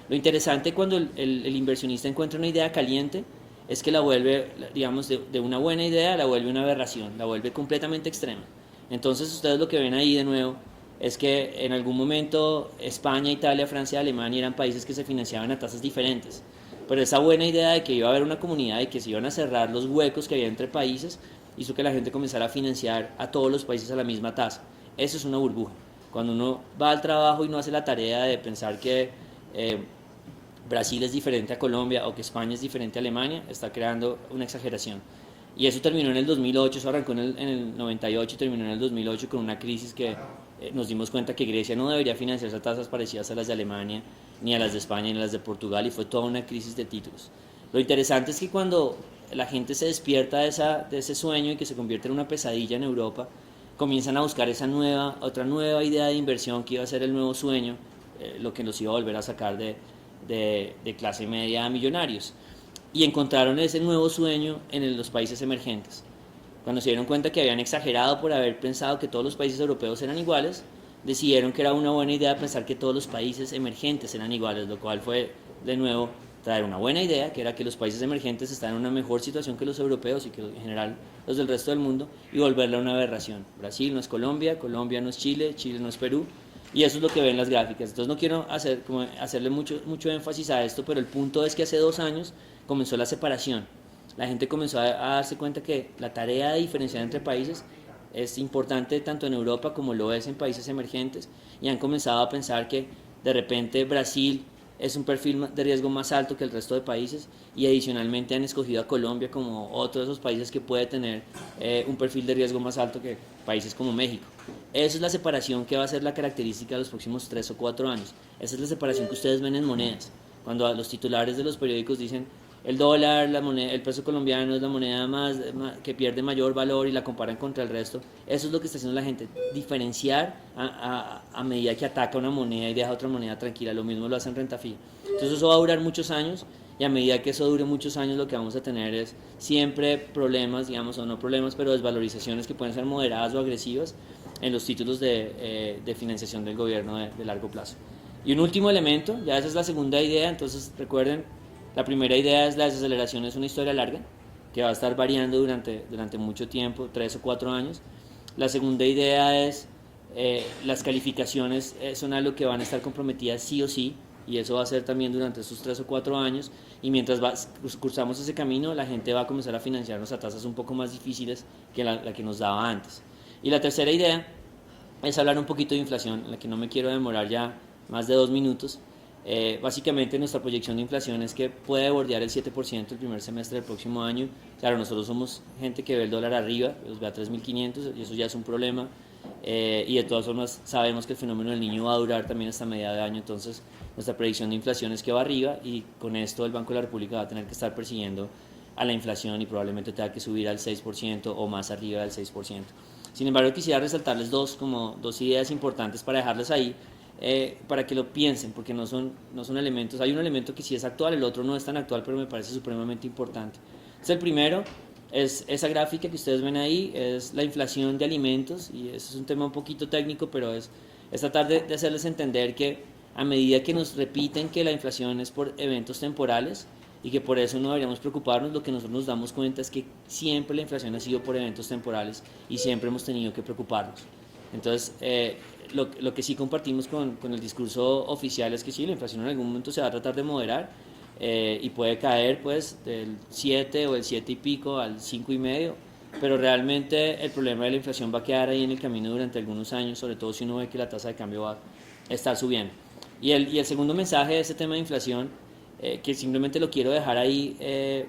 Lo interesante cuando el inversionista encuentra una idea caliente es que la vuelve, digamos, de una buena idea, la vuelve una aberración, la vuelve completamente extrema. Entonces ustedes lo que ven ahí de nuevo es que en algún momento España, Italia, Francia, Alemania eran países que se financiaban a tasas diferentes. Pero esa buena idea de que iba a haber una comunidad y que se iban a cerrar los huecos que había entre países hizo que la gente comenzara a financiar a todos los países a la misma tasa. Eso es una burbuja. Cuando uno va al trabajo y no hace la tarea de pensar que Brasil es diferente a Colombia o que España es diferente a Alemania, está creando una exageración. Y eso terminó en el 2008, eso arrancó en el 98 y terminó en el 2008 con una crisis que nos dimos cuenta que Grecia no debería financiarse a tasas parecidas a las de Alemania, ni a las de España, ni a las de Portugal, y fue toda una crisis de títulos. Lo interesante es que cuando la gente se despierta de ese sueño y que se convierte en una pesadilla en Europa, comienzan a buscar otra nueva idea de inversión que iba a ser el nuevo sueño, lo que los iba a volver a sacar de clase media a millonarios. Y encontraron ese nuevo sueño en los países emergentes. Cuando se dieron cuenta que habían exagerado por haber pensado que todos los países europeos eran iguales, decidieron que era una buena idea pensar que todos los países emergentes eran iguales, lo cual fue, de nuevo, traer una buena idea, que era que los países emergentes están en una mejor situación que los europeos y que en general los del resto del mundo, y volverla una aberración. Brasil no es Colombia, Colombia no es Chile, Chile no es Perú, y eso es lo que ven las gráficas. Entonces no quiero hacerle mucho énfasis a esto, pero el punto es que hace 2 años comenzó la separación. La gente comenzó a darse cuenta que la tarea de diferenciar entre países es importante tanto en Europa como lo es en países emergentes, y han comenzado a pensar que de repente Brasil es un perfil de riesgo más alto que el resto de países, y adicionalmente han escogido a Colombia como otro de esos países que puede tener un perfil de riesgo más alto que países como México. Esa es la separación que va a ser la característica de los próximos 3 o 4 años. Esa es la separación que ustedes ven en monedas. Cuando los titulares de los periódicos dicen el dólar, el peso colombiano es la moneda que pierde mayor valor y la comparan contra el resto, eso es lo que está haciendo la gente, diferenciar a medida que ataca una moneda y deja otra moneda tranquila. Lo mismo lo hacen renta fija. Entonces eso va a durar muchos años, y a medida que eso dure muchos años lo que vamos a tener es siempre problemas, digamos, o no problemas, pero desvalorizaciones que pueden ser moderadas o agresivas en los títulos de financiación del gobierno de largo plazo. Y un último elemento, ya esa es la segunda idea. Entonces recuerden, la primera idea es la desaceleración es una historia larga que va a estar variando durante mucho tiempo, 3 o 4 años. La segunda idea es las calificaciones son algo que van a estar comprometidas sí o sí, y eso va a ser también durante esos 3 o 4 años, y mientras cursamos ese camino la gente va a comenzar a financiarnos a tasas un poco más difíciles que la que nos daba antes. Y la tercera idea es hablar un poquito de inflación, en la que no me quiero demorar ya más de 2 minutos. Básicamente nuestra proyección de inflación es que puede bordear el 7% el primer semestre del próximo año. Claro, nosotros somos gente que ve el dólar arriba, los ve a 3.500, y eso ya es un problema, y de todas formas sabemos que el fenómeno del Niño va a durar también hasta media de año. Entonces nuestra predicción de inflación es que va arriba, y con esto el Banco de la República va a tener que estar persiguiendo a la inflación y probablemente tenga que subir al 6% o más arriba del 6%. Sin embargo, quisiera resaltarles dos ideas importantes para dejarles ahí, para que lo piensen, porque no son elementos. Hay un elemento que sí es actual, el otro no es tan actual, pero me parece supremamente importante. Entonces, el primero es esa gráfica que ustedes ven ahí, es la inflación de alimentos, y eso es un tema un poquito técnico, pero es tratar de hacerles entender que a medida que nos repiten que la inflación es por eventos temporales, y que por eso no deberíamos preocuparnos. Lo que nosotros nos damos cuenta es que siempre la inflación ha sido por eventos temporales y siempre hemos tenido que preocuparnos. Entonces, lo que sí compartimos con el discurso oficial es que sí, la inflación en algún momento se va a tratar de moderar y puede caer pues del 7 o del 7 y pico al 5 y medio, pero realmente el problema de la inflación va a quedar ahí en el camino durante algunos años, sobre todo si uno ve que la tasa de cambio va a estar subiendo. Y el segundo mensaje de este tema de inflación, que simplemente lo quiero dejar ahí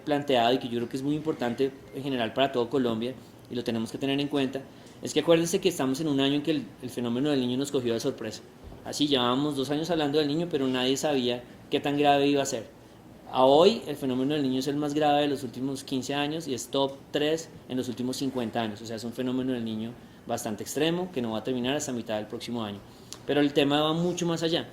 planteado y que yo creo que es muy importante en general para todo Colombia y lo tenemos que tener en cuenta, es que acuérdense que estamos en un año en que el fenómeno del niño nos cogió de sorpresa. Así llevábamos 2 años hablando del niño, pero nadie sabía qué tan grave iba a ser. A hoy el fenómeno del niño es el más grave de los últimos 15 años y es top 3 en los últimos 50 años. O sea, es un fenómeno del niño bastante extremo que no va a terminar hasta mitad del próximo año. Pero el tema va mucho más allá.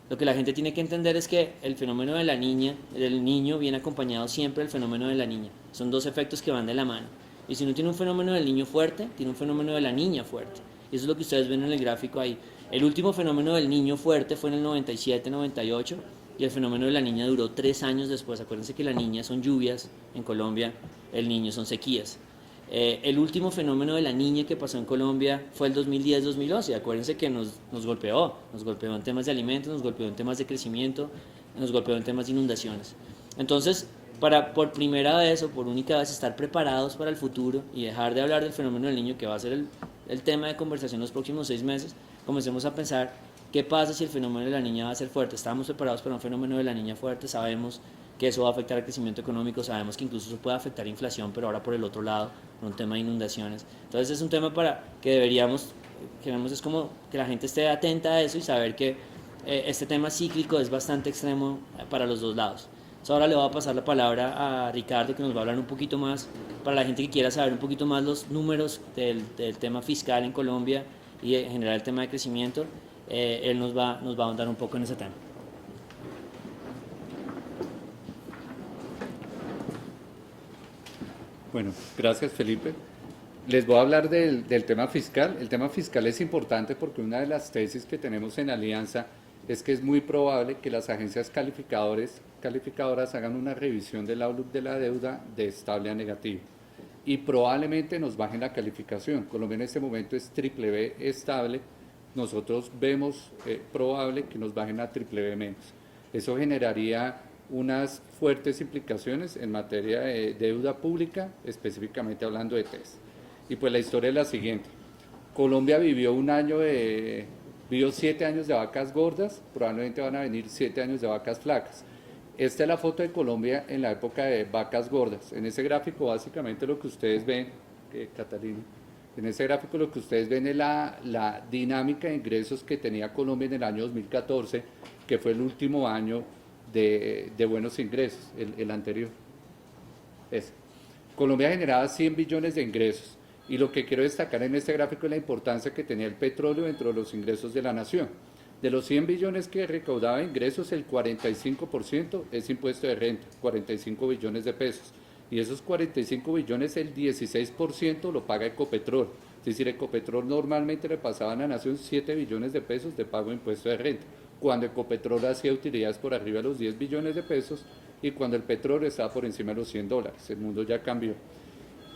Lo que la gente tiene que entender es que el fenómeno de la niña, del niño, viene acompañado siempre del fenómeno de la niña. Son dos efectos que van de la mano. Y si uno tiene un fenómeno del niño fuerte, tiene un fenómeno de la niña fuerte. Y eso es lo que ustedes ven en el gráfico ahí. El último fenómeno del niño fuerte fue en el 97, 98, y el fenómeno de la niña duró 3 años después. Acuérdense que la niña son lluvias en Colombia, el niño son sequías. El último fenómeno de la niña que pasó en Colombia fue el 2010-2011. Acuérdense que nos golpeó en temas de alimentos, nos golpeó en temas de crecimiento, nos golpeó en temas de inundaciones. Entonces, para por primera vez o por única vez estar preparados para el futuro y dejar de hablar del fenómeno del niño, que va a ser el tema de conversación los próximos 6 meses, comencemos a pensar qué pasa si el fenómeno de la niña va a ser fuerte. Estamos preparados para un fenómeno de la niña fuerte, sabemos que eso va a afectar al crecimiento económico, sabemos que incluso eso puede afectar a inflación, pero ahora por el otro lado, por un tema de inundaciones. Entonces es un tema para que deberíamos, queremos es como que la gente esté atenta a eso y saber que este tema cíclico es bastante extremo para los dos lados. Entonces ahora le voy a pasar la palabra a Ricardo, que nos va a hablar un poquito más, para la gente que quiera saber un poquito más los números del tema fiscal en Colombia y en general el tema de crecimiento. Él nos va a ahondar un poco en ese tema. Bueno, gracias Felipe. Les voy a hablar del tema fiscal. El tema fiscal es importante porque una de las tesis que tenemos en Alianza es que es muy probable que las agencias calificadoras hagan una revisión del outlook de la deuda de estable a negativo y probablemente nos bajen la calificación. Colombia en este momento es BBB estable, nosotros vemos probable que nos bajen a BBB menos. Eso generaría unas fuertes implicaciones en materia de deuda pública, específicamente hablando de TES. Y pues la historia es la siguiente. Colombia vivió 7 años de vacas gordas, probablemente van a venir 7 años de vacas flacas. Esta es la foto de Colombia en la época de vacas gordas. En ese gráfico básicamente lo que ustedes ven, Catalina, en ese gráfico lo que ustedes ven es la dinámica de ingresos que tenía Colombia en el año 2014, que fue el último año de buenos ingresos, el anterior. Colombia generaba 100 billones de ingresos y lo que quiero destacar en este gráfico es la importancia que tenía el petróleo dentro de los ingresos de la nación. De los 100 billones que recaudaba ingresos, el 45% es impuesto de renta, 45 billones de pesos. Y esos 45 billones, el 16% lo paga Ecopetrol. Es decir, Ecopetrol normalmente le pasaba a la nación 7 billones de pesos de pago de impuesto de renta, cuando Ecopetrol hacía utilidades por arriba de los 10 billones de pesos y cuando el petróleo estaba por encima de los $100. El mundo ya cambió.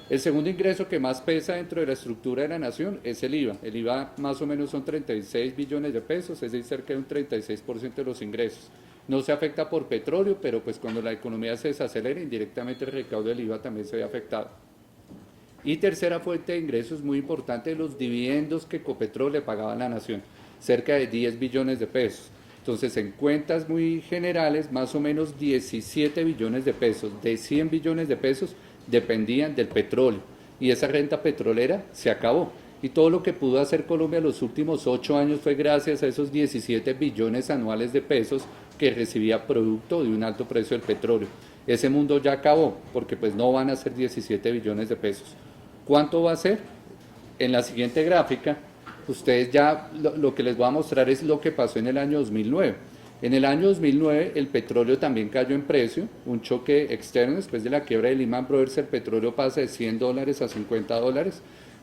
El segundo ingreso que más pesa dentro de la estructura de la nación es el IVA. El IVA más o menos son 36 billones de pesos, es decir, cerca de un 36% de los ingresos. No se afecta por petróleo, pero pues cuando la economía se desacelera, indirectamente el recaudo del IVA también se ve afectado. Y tercera fuente de ingresos muy importante, los dividendos que Ecopetrol le pagaba a la nación, cerca de 10 billones de pesos. Entonces, en cuentas muy generales, más o menos 17 billones de pesos, de 100 billones de pesos, dependían del petróleo. Y esa renta petrolera se acabó. Y todo lo que pudo hacer Colombia los últimos 8 años fue gracias a esos 17 billones anuales de pesos que recibía producto de un alto precio del petróleo. Ese mundo ya acabó, porque pues no van a ser 17 billones de pesos. ¿Cuánto va a ser? En la siguiente gráfica, ustedes ya lo que les voy a mostrar es lo que pasó en el año 2009. En el año 2009 el petróleo también cayó en precio, un choque externo. Después de la quiebra de Lehman Brothers el petróleo pasa de $100 a $50,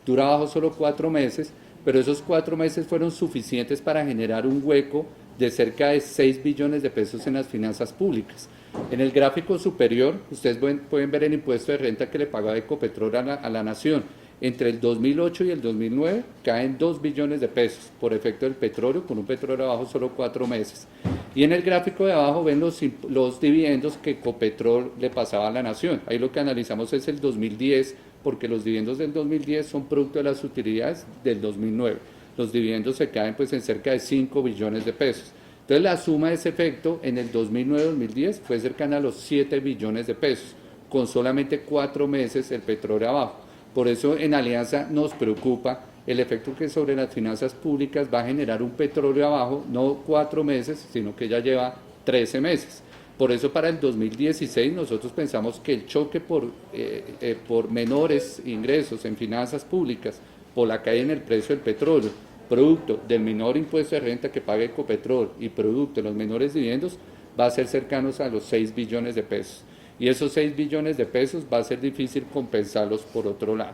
dura bajo solo 4 meses, pero esos 4 meses fueron suficientes para generar un hueco de cerca de 6 billones de pesos en las finanzas públicas. En el gráfico superior, ustedes pueden ver el impuesto de renta que le pagaba Ecopetrol a la nación. Entre el 2008 y el 2009 caen 2 billones de pesos por efecto del petróleo, con un petróleo abajo solo 4 meses. Y en el gráfico de abajo ven los dividendos que Ecopetrol le pasaba a la nación. Ahí lo que analizamos es el 2010, porque los dividendos del 2010 son producto de las utilidades del 2009. Los dividendos se caen pues en cerca de 5 billones de pesos. Entonces la suma de ese efecto en el 2009-2010 fue cercana a los 7 billones de pesos, con solamente 4 meses el petróleo abajo. Por eso en Alianza nos preocupa el efecto que sobre las finanzas públicas va a generar un petróleo abajo, no 4 meses, sino que ya lleva 13 meses. Por eso para el 2016 nosotros pensamos que el choque por menores ingresos en finanzas públicas, por la caída en el precio del petróleo, producto del menor impuesto de renta que paga Ecopetrol y producto de los menores dividendos, va a ser cercanos a los 6 billones de pesos. Y esos 6 billones de pesos va a ser difícil compensarlos por otro lado.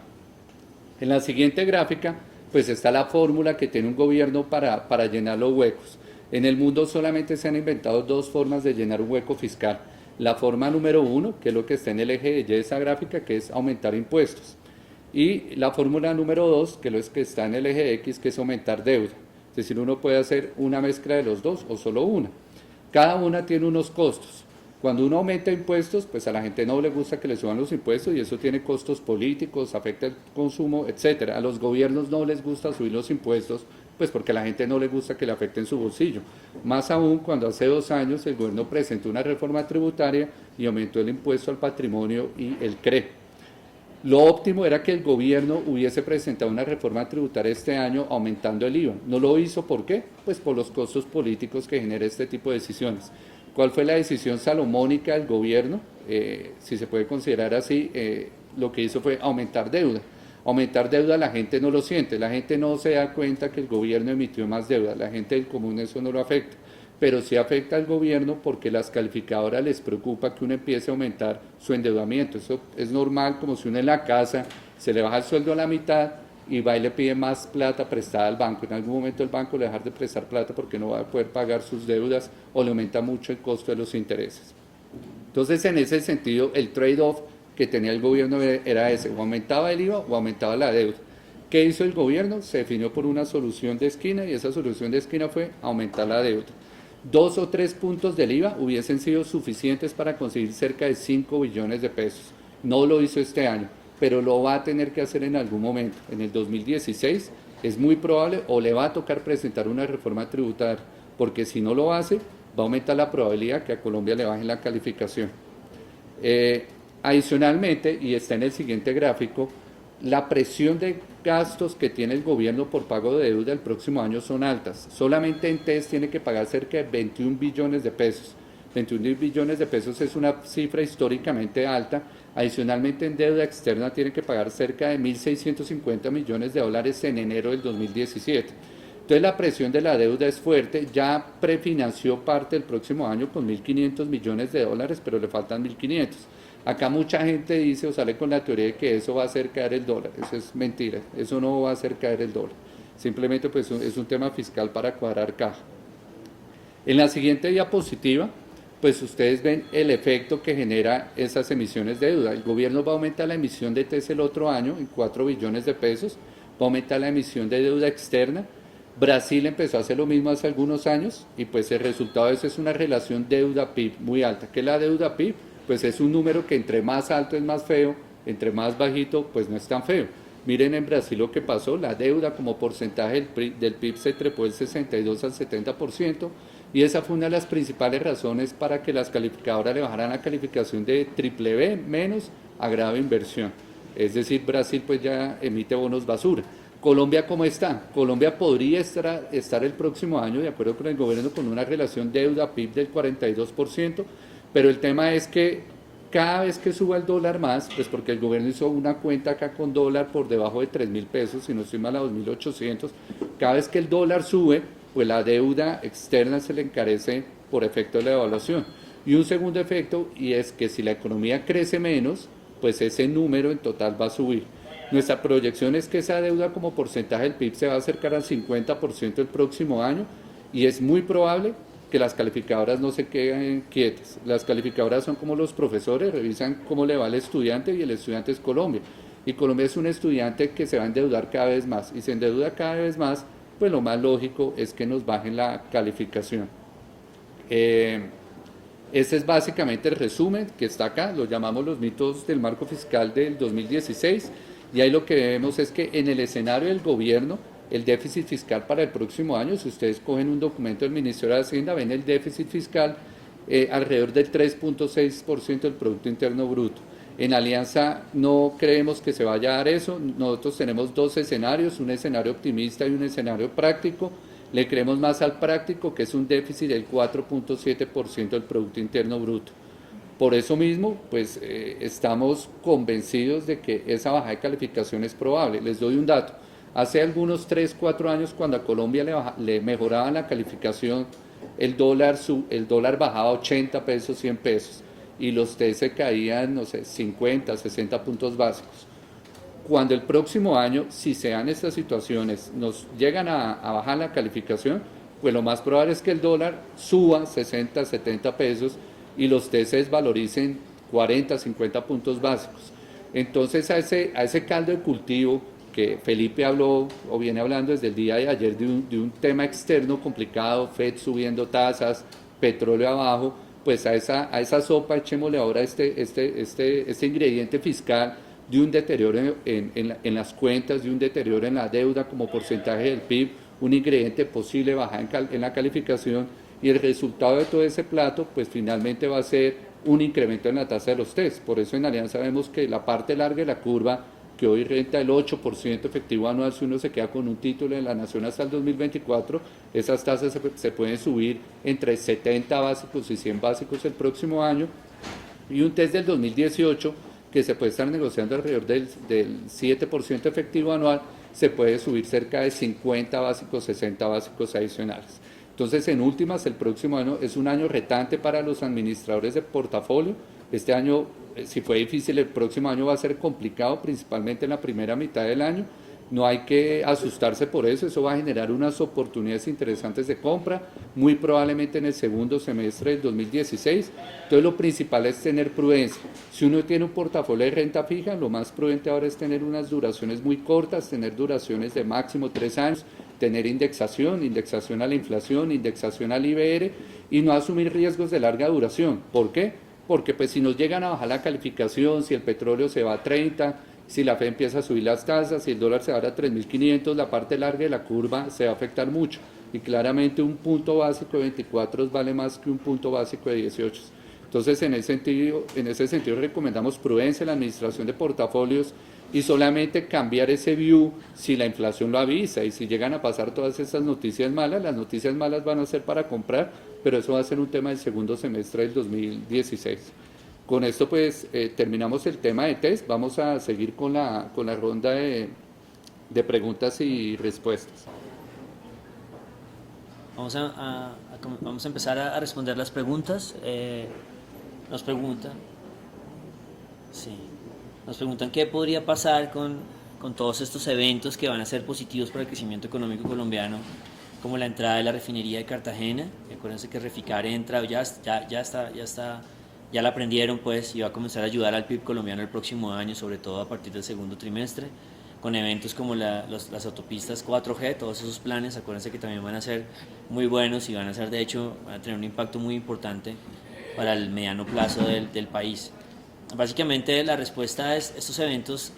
En la siguiente gráfica, pues está la fórmula que tiene un gobierno para llenar los huecos. En el mundo solamente se han inventado 2 formas de llenar un hueco fiscal. La forma número 1, que es lo que está en el eje de Y de esa gráfica, que es aumentar impuestos. Y la fórmula número 2, que es lo que está en el eje X, que es aumentar deuda. Es decir, uno puede hacer una mezcla de los dos o solo una. Cada una tiene unos costos. Cuando uno aumenta impuestos, pues a la gente no le gusta que le suban los impuestos y eso tiene costos políticos, afecta el consumo, etcétera. A los gobiernos no les gusta subir los impuestos, pues porque a la gente no le gusta que le afecten su bolsillo. Más aún cuando hace 2 años el gobierno presentó una reforma tributaria y aumentó el impuesto al patrimonio y el CRE. Lo óptimo era que el gobierno hubiese presentado una reforma tributaria este año aumentando el IVA. No lo hizo, ¿por qué? Pues por los costos políticos que genera este tipo de decisiones. ¿Cuál fue la decisión salomónica del gobierno? Si se puede considerar así, lo que hizo fue aumentar deuda. Aumentar deuda la gente no lo siente, la gente no se da cuenta que el gobierno emitió más deuda, la gente del común eso no lo afecta, pero sí afecta al gobierno porque las calificadoras les preocupa que uno empiece a aumentar su endeudamiento. Eso es normal, como si uno en la casa se le baja el sueldo a la mitad y va y le pide más plata prestada al banco. En algún momento el banco le dejar de prestar plata porque no va a poder pagar sus deudas o le aumenta mucho el costo de los intereses. Entonces, en ese sentido, el trade-off que tenía el gobierno era ese, o aumentaba el IVA o aumentaba la deuda. ¿Qué hizo el gobierno? Se definió por una solución de esquina y esa solución de esquina fue aumentar la deuda. 2 o 3 puntos del IVA hubiesen sido suficientes para conseguir cerca de 5 billones de pesos. No lo hizo este año, pero lo va a tener que hacer en algún momento. En el 2016 es muy probable o le va a tocar presentar una reforma tributaria, porque si no lo hace, va a aumentar la probabilidad que a Colombia le bajen la calificación. Adicionalmente, y está en el siguiente gráfico, la presión de gastos que tiene el gobierno por pago de deuda el próximo año son altas. Solamente en TES tiene que pagar cerca de 21 billones de pesos. 21 billones de pesos es una cifra históricamente alta. Adicionalmente, en deuda externa tiene que pagar cerca de 1.650 millones de dólares en enero del 2017. Entonces la presión de la deuda es fuerte, ya prefinanció parte del próximo año con 1.500 millones de dólares, pero le faltan 1.500. Acá mucha gente dice o sale con la teoría de que eso va a hacer caer el dólar. Eso es mentira, eso no va a hacer caer el dólar. Simplemente pues es un tema fiscal para cuadrar caja. En la siguiente diapositiva, pues ustedes ven el efecto que genera esas emisiones de deuda. El gobierno va a aumentar la emisión de TES el otro año en 4 billones de pesos, va a aumentar la emisión de deuda externa. Brasil empezó a hacer lo mismo hace algunos años y pues el resultado de eso es una relación deuda-PIB muy alta. ¿Qué es la deuda PIB? Pues es un número que entre más alto es más feo, entre más bajito pues no es tan feo. Miren en Brasil lo que pasó, la deuda como porcentaje del PIB se trepó del 62 al 70% y esa fue una de las principales razones para que las calificadoras le bajaran la calificación de BBB menos a grave inversión. Es decir, Brasil pues ya emite bonos basura. Colombia, ¿cómo está? Colombia podría estar el próximo año, de acuerdo con el gobierno, con una relación deuda-PIB del 42%, pero el tema es que cada vez que suba el dólar más, pues porque el gobierno hizo una cuenta acá con dólar por debajo de 3.000 pesos, si no estoy mal a 2.800, cada vez que el dólar sube, pues la deuda externa se le encarece por efecto de la devaluación. Y un segundo efecto, y es que si la economía crece menos, pues ese número en total va a subir. Nuestra proyección es que esa deuda como porcentaje del PIB se va a acercar al 50% el próximo año y es muy probable que las calificadoras no se queden quietas. Las calificadoras son como los profesores, revisan cómo le va al estudiante y el estudiante es Colombia. Y Colombia es un estudiante que se va a endeudar cada vez más y se endeuda cada vez más, pues lo más lógico es que nos bajen la calificación. Ese es básicamente el resumen que está acá, lo llamamos los mitos del marco fiscal del 2016 y ahí lo que vemos es que en el escenario del gobierno el déficit fiscal para el próximo año, si ustedes cogen un documento del Ministerio de Hacienda, ven el déficit fiscal alrededor del 3.6% del Producto Interno Bruto. En Alianza no creemos que se vaya a dar eso, nosotros tenemos dos escenarios, un escenario optimista y un escenario práctico. Le creemos más al práctico, que es un déficit del 4.7% del Producto Interno Bruto. Por eso mismo, pues estamos convencidos de que esa baja de calificación es probable. Les doy un dato. Hace algunos 3, 4 años, cuando a Colombia le mejoraban la calificación, el dólar bajaba 80 pesos, 100 pesos, y los T se caían, no sé, 50, 60 puntos básicos. Cuando el próximo año, si se dan estas situaciones, nos llegan a bajar la calificación, pues lo más probable es que el dólar suba 60, 70 pesos y los T se desvaloricen 40, 50 puntos básicos. Entonces a ese caldo de cultivo que Felipe habló o viene hablando desde el día de ayer de un tema externo complicado, FED subiendo tasas, petróleo abajo, pues a esa sopa echémosle ahora este ingrediente fiscal de un deterioro en las cuentas, de un deterioro en la deuda como porcentaje del PIB, un ingrediente posible baja en la calificación, y el resultado de todo ese plato pues finalmente va a ser un incremento en la tasa de los test. Por eso en Alianza vemos que la parte larga de la curva, que hoy renta el 8% efectivo anual, si uno se queda con un título en la Nación hasta el 2024, esas tasas se pueden subir entre 70 básicos y 100 básicos el próximo año, y un test del 2018 que se puede estar negociando alrededor del 7% efectivo anual, se puede subir cerca de 50 básicos, 60 básicos adicionales. Entonces, en últimas, el próximo año es un año retante para los administradores de portafolio. Este año, si fue difícil, el próximo año va a ser complicado, principalmente en la primera mitad del año. No hay que asustarse por eso va a generar unas oportunidades interesantes de compra, muy probablemente en el segundo semestre del 2016. Entonces lo principal es tener prudencia. Si uno tiene un portafolio de renta fija, lo más prudente ahora es tener unas duraciones muy cortas, tener duraciones de máximo 3 años, tener indexación a la inflación, indexación al IBR y no asumir riesgos de larga duración. ¿Por qué? Porque pues si nos llegan a bajar la calificación, si el petróleo se va a 30, si la FED empieza a subir las tasas, si el dólar se va a 3.500, la parte larga de la curva se va a afectar mucho. Y claramente un punto básico de 24 vale más que un punto básico de 18. Entonces, en ese sentido recomendamos prudencia en la administración de portafolios y solamente cambiar ese view si la inflación lo avisa. Y si llegan a pasar todas esas noticias malas, las noticias malas van a ser para comprar, pero eso va a ser un tema del segundo semestre del 2016. Con esto pues terminamos el tema de test, vamos a seguir con la ronda de preguntas y respuestas. Vamos a empezar a responder las preguntas. Nos preguntan qué podría pasar con todos estos eventos que van a ser positivos para el crecimiento económico colombiano, como la entrada de la refinería de Cartagena. Acuérdense que Reficar entra, ya la aprendieron pues, y va a comenzar a ayudar al PIB colombiano el próximo año, sobre todo a partir del segundo trimestre, con eventos como las autopistas 4G, todos esos planes. Acuérdense que también van a ser muy buenos y van a tener un impacto muy importante para el mediano plazo del país. Básicamente la respuesta es estos eventos,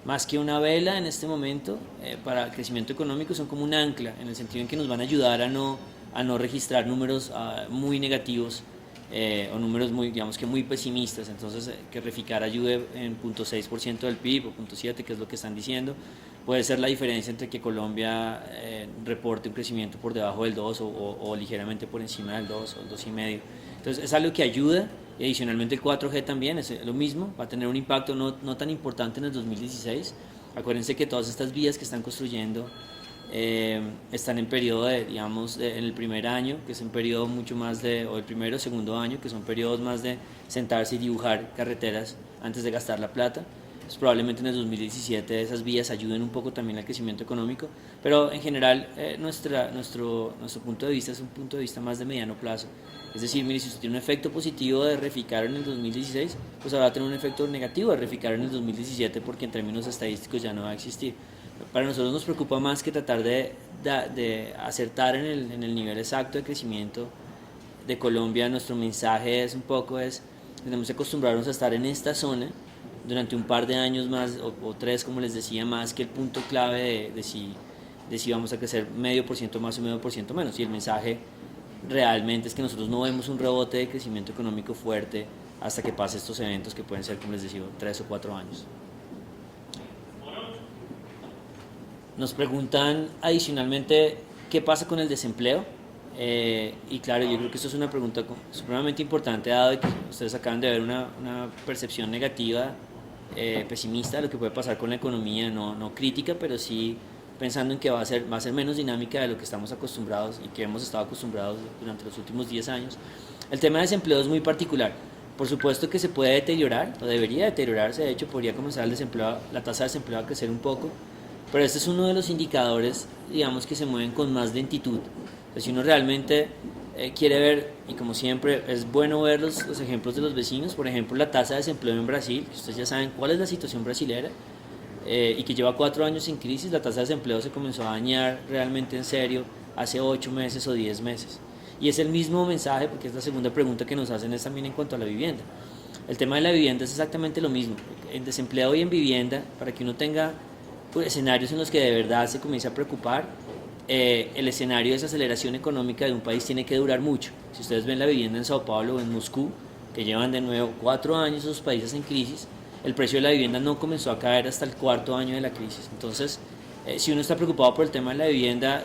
más que una vela en este momento para el crecimiento económico, son como un ancla, en el sentido en que nos van a ayudar a no registrar números muy negativos o números muy pesimistas. Entonces que Reficar ayude en 0.6% del PIB o 0.7%, que es lo que están diciendo, puede ser la diferencia entre que Colombia reporte un crecimiento por debajo del 2 o ligeramente por encima del 2 o el 2,5%. Entonces es algo que ayuda. Y adicionalmente el 4G también es lo mismo, va a tener un impacto no tan importante en el 2016. Acuérdense que todas estas vías que están construyendo están en periodo en el primer año, que es un periodo mucho más o el primero o segundo año, que son periodos más de sentarse y dibujar carreteras antes de gastar la plata. Entonces, probablemente en el 2017 esas vías ayuden un poco también al crecimiento económico, pero en general nuestro punto de vista es un punto de vista más de mediano plazo. Es decir, mire, si usted tiene un efecto positivo de reficar en el 2016, pues ahora va a tener un efecto negativo de reficar en el 2017 porque en términos estadísticos ya no va a existir. Para nosotros nos preocupa más que tratar de acertar en el nivel exacto de crecimiento de Colombia. Nuestro mensaje es un poco tenemos que acostumbrarnos a estar en esta zona durante un par de años más o 3, como les decía, más que el punto clave de si vamos a crecer 0,5% más o 0,5% menos. Y el mensaje realmente es que nosotros no vemos un rebote de crecimiento económico fuerte hasta que pase estos eventos que pueden ser, como les decía, 3 o 4 años. Nos preguntan adicionalmente qué pasa con el desempleo. Y claro, yo creo que esto es una pregunta supremamente importante, dado que ustedes acaban de ver una percepción negativa, pesimista de lo que puede pasar con la economía, no crítica, pero sí pensando en que va a ser menos dinámica de lo que estamos acostumbrados y que hemos estado acostumbrados durante los últimos 10 años. El tema de desempleo es muy particular. Por supuesto que se puede deteriorar, o debería deteriorarse, de hecho podría comenzar la tasa de desempleo a crecer un poco, pero este es uno de los indicadores, digamos, que se mueven con más lentitud. Si uno realmente quiere ver, y como siempre es bueno ver los ejemplos de los vecinos, por ejemplo la tasa de desempleo en Brasil, que ustedes ya saben cuál es la situación brasilera, y que lleva 4 años sin crisis. La tasa de desempleo se comenzó a dañar realmente en serio hace 8 meses o 10 meses. Y es el mismo mensaje, porque es la segunda pregunta que nos hacen, es también en cuanto a la vivienda. El tema de la vivienda es exactamente lo mismo. En desempleo y en vivienda, para que uno tenga pues, escenarios en los que de verdad se comience a preocupar, el escenario de desaceleración económica de un país tiene que durar mucho. Si ustedes ven la vivienda en Sao Paulo o en Moscú, que llevan de nuevo 4 años esos países en crisis, el precio de la vivienda no comenzó a caer hasta el 4.º año de la crisis. Entonces, si uno está preocupado por el tema de la vivienda,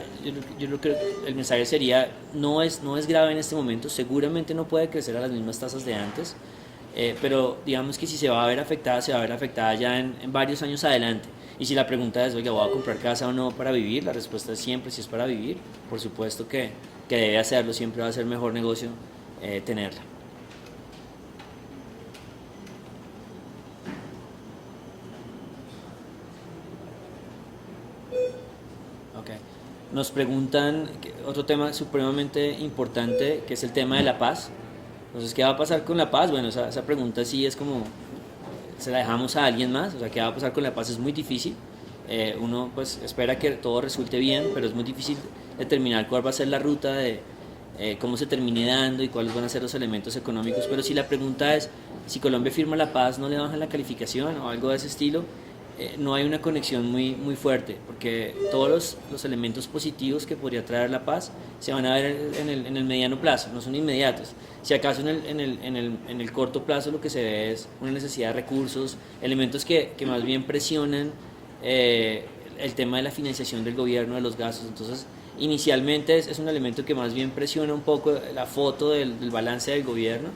yo creo que el mensaje sería, no es grave en este momento, seguramente no puede crecer a las mismas tasas de antes, pero digamos que si se va a ver afectada ya en varios años adelante. Y si la pregunta es, oiga, ¿voy a comprar casa o no para vivir? La respuesta es siempre, si es para vivir, por supuesto que debe hacerlo, siempre va a ser mejor negocio tenerla. Okay. Nos preguntan otro tema supremamente importante, que es el tema de la paz. Entonces, ¿qué va a pasar con la paz? Bueno, esa pregunta sí es como, se la dejamos a alguien más. O sea, ¿qué va a pasar con la paz? Es muy difícil. Uno pues espera que todo resulte bien, pero es muy difícil determinar cuál va a ser la ruta de cómo se termine dando y cuáles van a ser los elementos económicos. Pero si la pregunta es, si Colombia firma la paz, ¿no le bajan la calificación o algo de ese estilo? No hay una conexión muy fuerte, porque todos los elementos positivos que podría traer la paz se van a ver en el mediano plazo, no son inmediatos. Si acaso en el corto plazo lo que se ve es una necesidad de recursos, elementos que más bien presionan el tema de la financiación del gobierno, de los gastos. Entonces, inicialmente es un elemento que más bien presiona un poco la foto del balance del gobierno,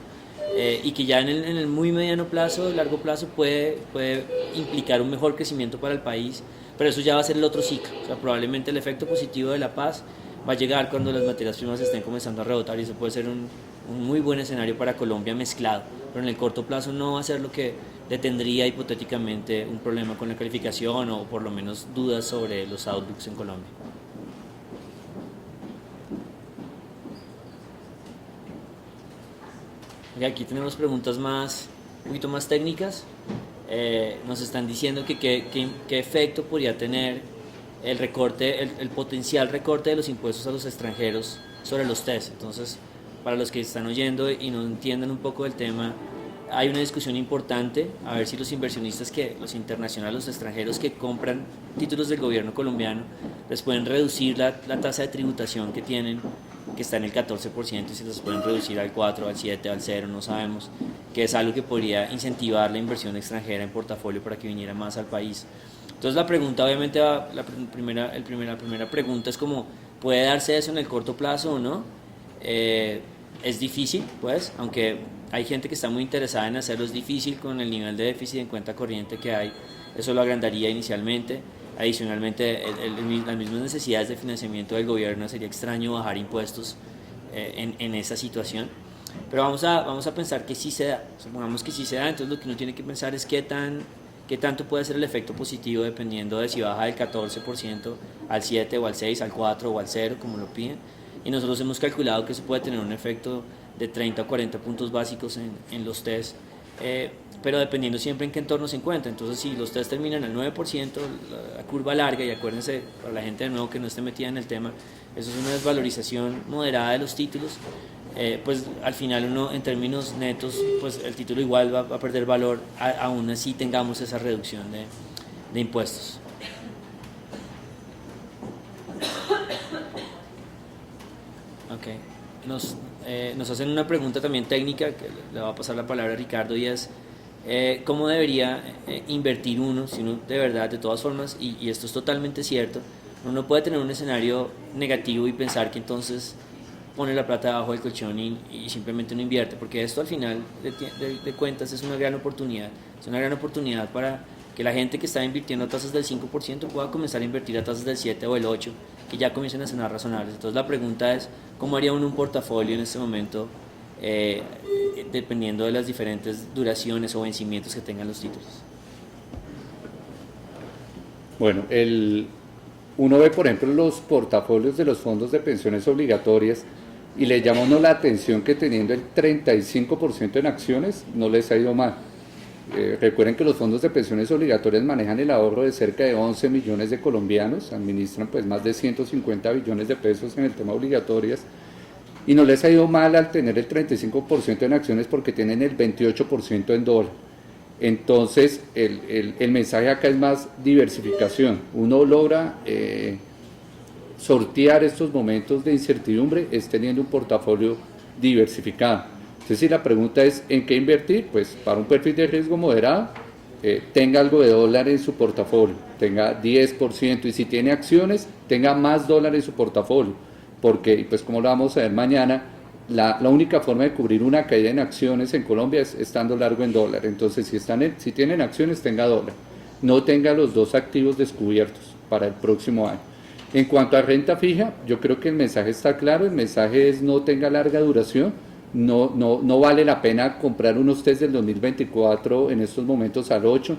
y que ya en el muy mediano plazo, largo plazo, puede implicar un mejor crecimiento para el país, pero eso ya va a ser el otro ciclo. O sea, probablemente el efecto positivo de la paz va a llegar cuando las materias primas estén comenzando a rebotar, y eso puede ser un muy buen escenario para Colombia mezclado, pero en el corto plazo no va a ser lo que le tendría hipotéticamente un problema con la calificación, o por lo menos dudas sobre los outlooks en Colombia. Y aquí tenemos preguntas un poquito más técnicas. Nos están diciendo que qué efecto podría tener el potencial recorte de los impuestos a los extranjeros sobre los TES. Entonces, para los que están oyendo y no entienden un poco del tema, hay una discusión importante a ver si los inversionistas, los internacionales, los extranjeros que compran títulos del gobierno colombiano, les pueden reducir la tasa de tributación que tienen, que está en el 14%, y si les pueden reducir al 4, al 7, al 0, no sabemos, que es algo que podría incentivar la inversión extranjera en portafolio para que viniera más al país. Entonces la pregunta, obviamente, la primera pregunta es como, ¿puede darse eso en el corto plazo o no? Es difícil, pues, aunque hay gente que está muy interesada en hacerlo, es difícil con el nivel de déficit en cuenta corriente que hay, eso lo agrandaría inicialmente. Adicionalmente, las mismas necesidades de financiamiento del gobierno, sería extraño bajar impuestos en esa situación. Pero vamos a pensar que sí se da. Supongamos que sí se da, entonces lo que uno tiene que pensar es qué tan qué tanto puede ser el efecto positivo dependiendo de si baja del 14% al 7 o al 6, al 4 o al 0, como lo piden. Y nosotros hemos calculado que eso puede tener un efecto de 30 o 40 puntos básicos en los test, pero dependiendo siempre en qué entorno se encuentra. Entonces, si los test terminan al 9%, la curva larga, y acuérdense, para la gente de nuevo que no esté metida en el tema, eso es una desvalorización moderada de los títulos, pues al final uno en términos netos, pues el título igual va a perder valor, aún así tengamos esa reducción de impuestos. Okay. Nos hacen una pregunta también técnica, que le va a pasar la palabra a Ricardo, y es ¿cómo debería invertir uno, si uno de verdad, de todas formas, y esto es totalmente cierto, uno no puede tener un escenario negativo y pensar que entonces pone la plata debajo del colchón y simplemente no invierte, porque esto al final de cuentas es una gran oportunidad para que la gente que está invirtiendo a tasas del 5% pueda comenzar a invertir a tasas del 7 o el 8, que ya comiencen a sonar razonables. Entonces la pregunta es, ¿cómo haría uno un portafolio en este momento, dependiendo de las diferentes duraciones o vencimientos que tengan los títulos? Bueno, uno ve, por ejemplo, los portafolios de los fondos de pensiones obligatorias y le llama a uno la atención que teniendo el 35% en acciones no les ha ido mal. Recuerden que los fondos de pensiones obligatorias manejan el ahorro de cerca de 11 millones de colombianos, administran pues más de 150 billones de pesos en el tema obligatorias, y no les ha ido mal al tener el 35% en acciones porque tienen el 28% en dólar. Entonces el mensaje acá es más diversificación. Uno logra sortear estos momentos de incertidumbre es teniendo un portafolio diversificado. Entonces, si la pregunta es ¿en qué invertir? Pues para un perfil de riesgo moderado, tenga algo de dólar en su portafolio, tenga 10%, y si tiene acciones, tenga más dólar en su portafolio, porque, pues como lo vamos a ver mañana, la única forma de cubrir una caída en acciones en Colombia es estando largo en dólar. Entonces, si tienen acciones, tenga dólar, no tenga los dos activos descubiertos para el próximo año. En cuanto a renta fija, yo creo que el mensaje está claro, el mensaje es no tenga larga duración. No vale la pena comprar unos test del 2024 en estos momentos al 8.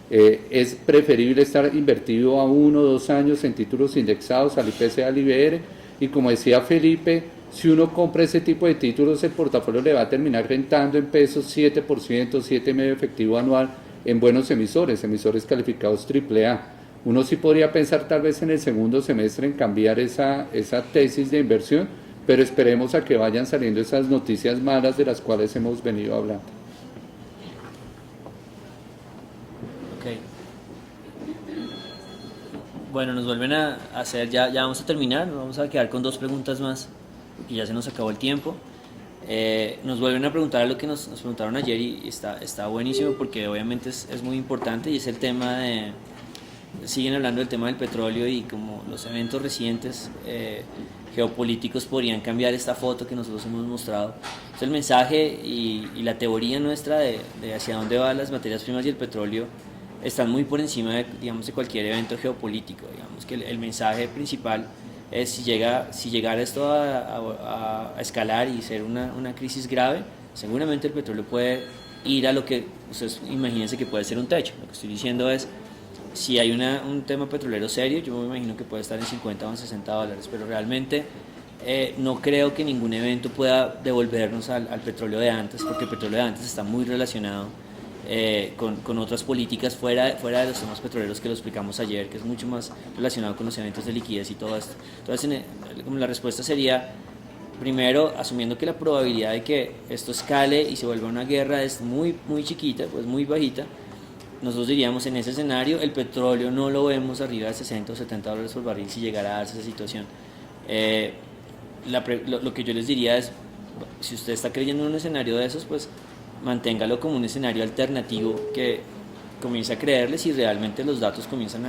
Es preferible estar invertido a 1 o 2 años en títulos indexados al IPC, al IBR, y como decía Felipe, si uno compra ese tipo de títulos, el portafolio le va a terminar rentando en pesos 7%, 7,5% efectivo anual en buenos emisores calificados AAA. Uno sí podría pensar tal vez en el segundo semestre en cambiar esa tesis de inversión, pero esperemos a que vayan saliendo esas noticias malas de las cuales hemos venido hablando. Ok. Bueno, nos vuelven a hacer, ya vamos a terminar, nos vamos a quedar con 2 preguntas más, porque ya se nos acabó el tiempo. Nos vuelven a preguntar a lo que nos preguntaron ayer, y está buenísimo porque obviamente es muy importante, y es el tema de... Siguen hablando del tema del petróleo y como los eventos recientes geopolíticos podrían cambiar esta foto que nosotros hemos mostrado. Entonces el mensaje y la teoría nuestra de hacia dónde van las materias primas y el petróleo están muy por encima de, digamos, de cualquier evento geopolítico. Digamos que el mensaje principal es si llegara esto a escalar y ser una crisis grave, seguramente el petróleo puede ir a lo que ustedes imagínense que puede ser un techo. Lo que estoy diciendo es, si hay un tema petrolero serio, yo me imagino que puede estar en 50 o en 60 dólares, pero realmente no creo que ningún evento pueda devolvernos al petróleo de antes, porque el petróleo de antes está muy relacionado con otras políticas fuera de los temas petroleros que lo explicamos ayer, que es mucho más relacionado con los eventos de liquidez y todo esto. Entonces, como la respuesta sería, primero, asumiendo que la probabilidad de que esto escale y se vuelva una guerra es muy, muy chiquita, pues muy bajita. Nosotros diríamos, en ese escenario, el petróleo no lo vemos arriba de 60 o 70 dólares por barril si llegara a darse esa situación. Lo que yo les diría es, si usted está creyendo en un escenario de esos, pues manténgalo como un escenario alternativo que comience a creerle si realmente los datos comienzan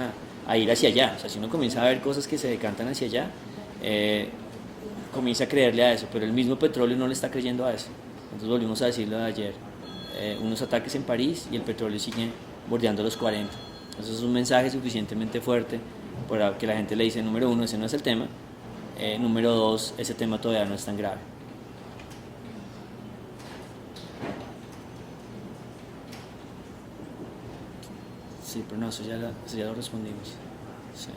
a ir hacia allá. O sea, si uno comienza a ver cosas que se decantan hacia allá, comienza a creerle a eso, pero el mismo petróleo no le está creyendo a eso. Entonces volvimos a decirlo de ayer, unos ataques en París y el petróleo sigue bordeando los 40. Eso es un mensaje suficientemente fuerte para que la gente le dice, número 1, ese no es el tema, número 2, ese tema todavía no es tan grave. Sí, pero no, eso ya lo respondimos. Sí.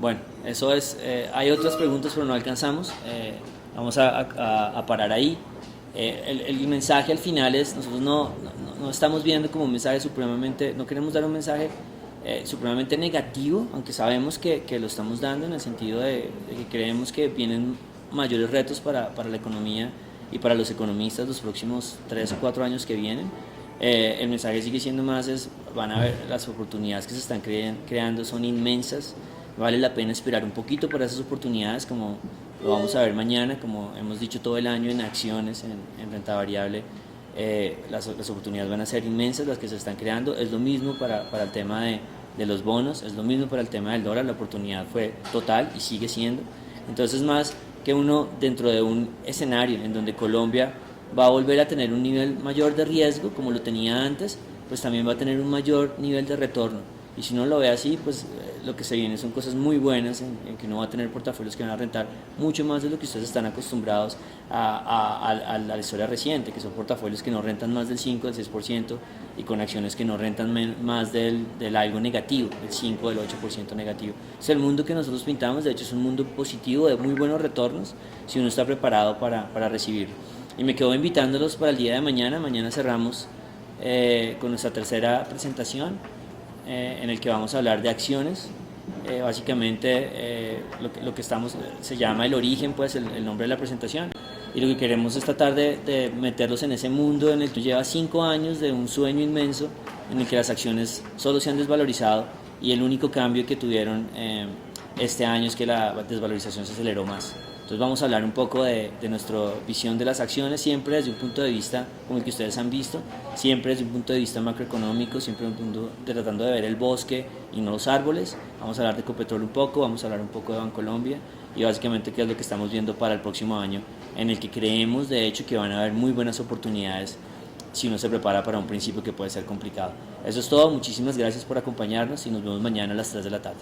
Bueno, eso es. Hay otras preguntas, pero no alcanzamos. Vamos a parar ahí. El mensaje al final es, nosotros no estamos viendo como un mensaje supremamente, no queremos dar un mensaje supremamente negativo, aunque sabemos que lo estamos dando en el sentido de que creemos que vienen mayores retos para la economía y para los economistas los próximos 3 o 4 años que vienen. El mensaje sigue siendo más, van a ver, las oportunidades que se están creando son inmensas, vale la pena esperar un poquito por esas oportunidades, como lo vamos a ver mañana, como hemos dicho todo el año en acciones, en renta variable. Las oportunidades van a ser inmensas las que se están creando. Es lo mismo para el tema de los bonos, es lo mismo para el tema del dólar. La oportunidad fue total y sigue siendo. Entonces, más que uno dentro de un escenario en donde Colombia va a volver a tener un nivel mayor de riesgo como lo tenía antes, pues también va a tener un mayor nivel de retorno. Y si uno lo ve así, pues lo que se viene son cosas muy buenas en que uno va a tener portafolios que van a rentar mucho más de lo que ustedes están acostumbrados a la historia reciente, que son portafolios que no rentan más del 5, del 6% y con acciones que no rentan más del algo negativo, del 5, del 8% negativo. O sea, el mundo que nosotros pintamos, de hecho, es un mundo positivo de muy buenos retornos si uno está preparado para recibirlo. Y me quedo invitándolos para el día de mañana. Mañana cerramos con nuestra tercera presentación, en el que vamos a hablar de acciones. Básicamente lo que estamos se llama el origen, pues el nombre de la presentación, y lo que queremos es tratar de meterlos en ese mundo en el que tú llevas 5 años de un sueño inmenso en el que las acciones solo se han desvalorizado y el único cambio que tuvieron este año es que la desvalorización se aceleró más. Entonces vamos a hablar un poco de nuestra visión de las acciones, siempre desde un punto de vista como el que ustedes han visto, siempre desde un punto de vista macroeconómico, siempre tratando de ver el bosque y no los árboles. Vamos a hablar de Ecopetrol un poco, vamos a hablar un poco de Bancolombia y básicamente qué es lo que estamos viendo para el próximo año, en el que creemos de hecho que van a haber muy buenas oportunidades si uno se prepara para un principio que puede ser complicado. Eso es todo, muchísimas gracias por acompañarnos y nos vemos mañana a las 3 de la tarde.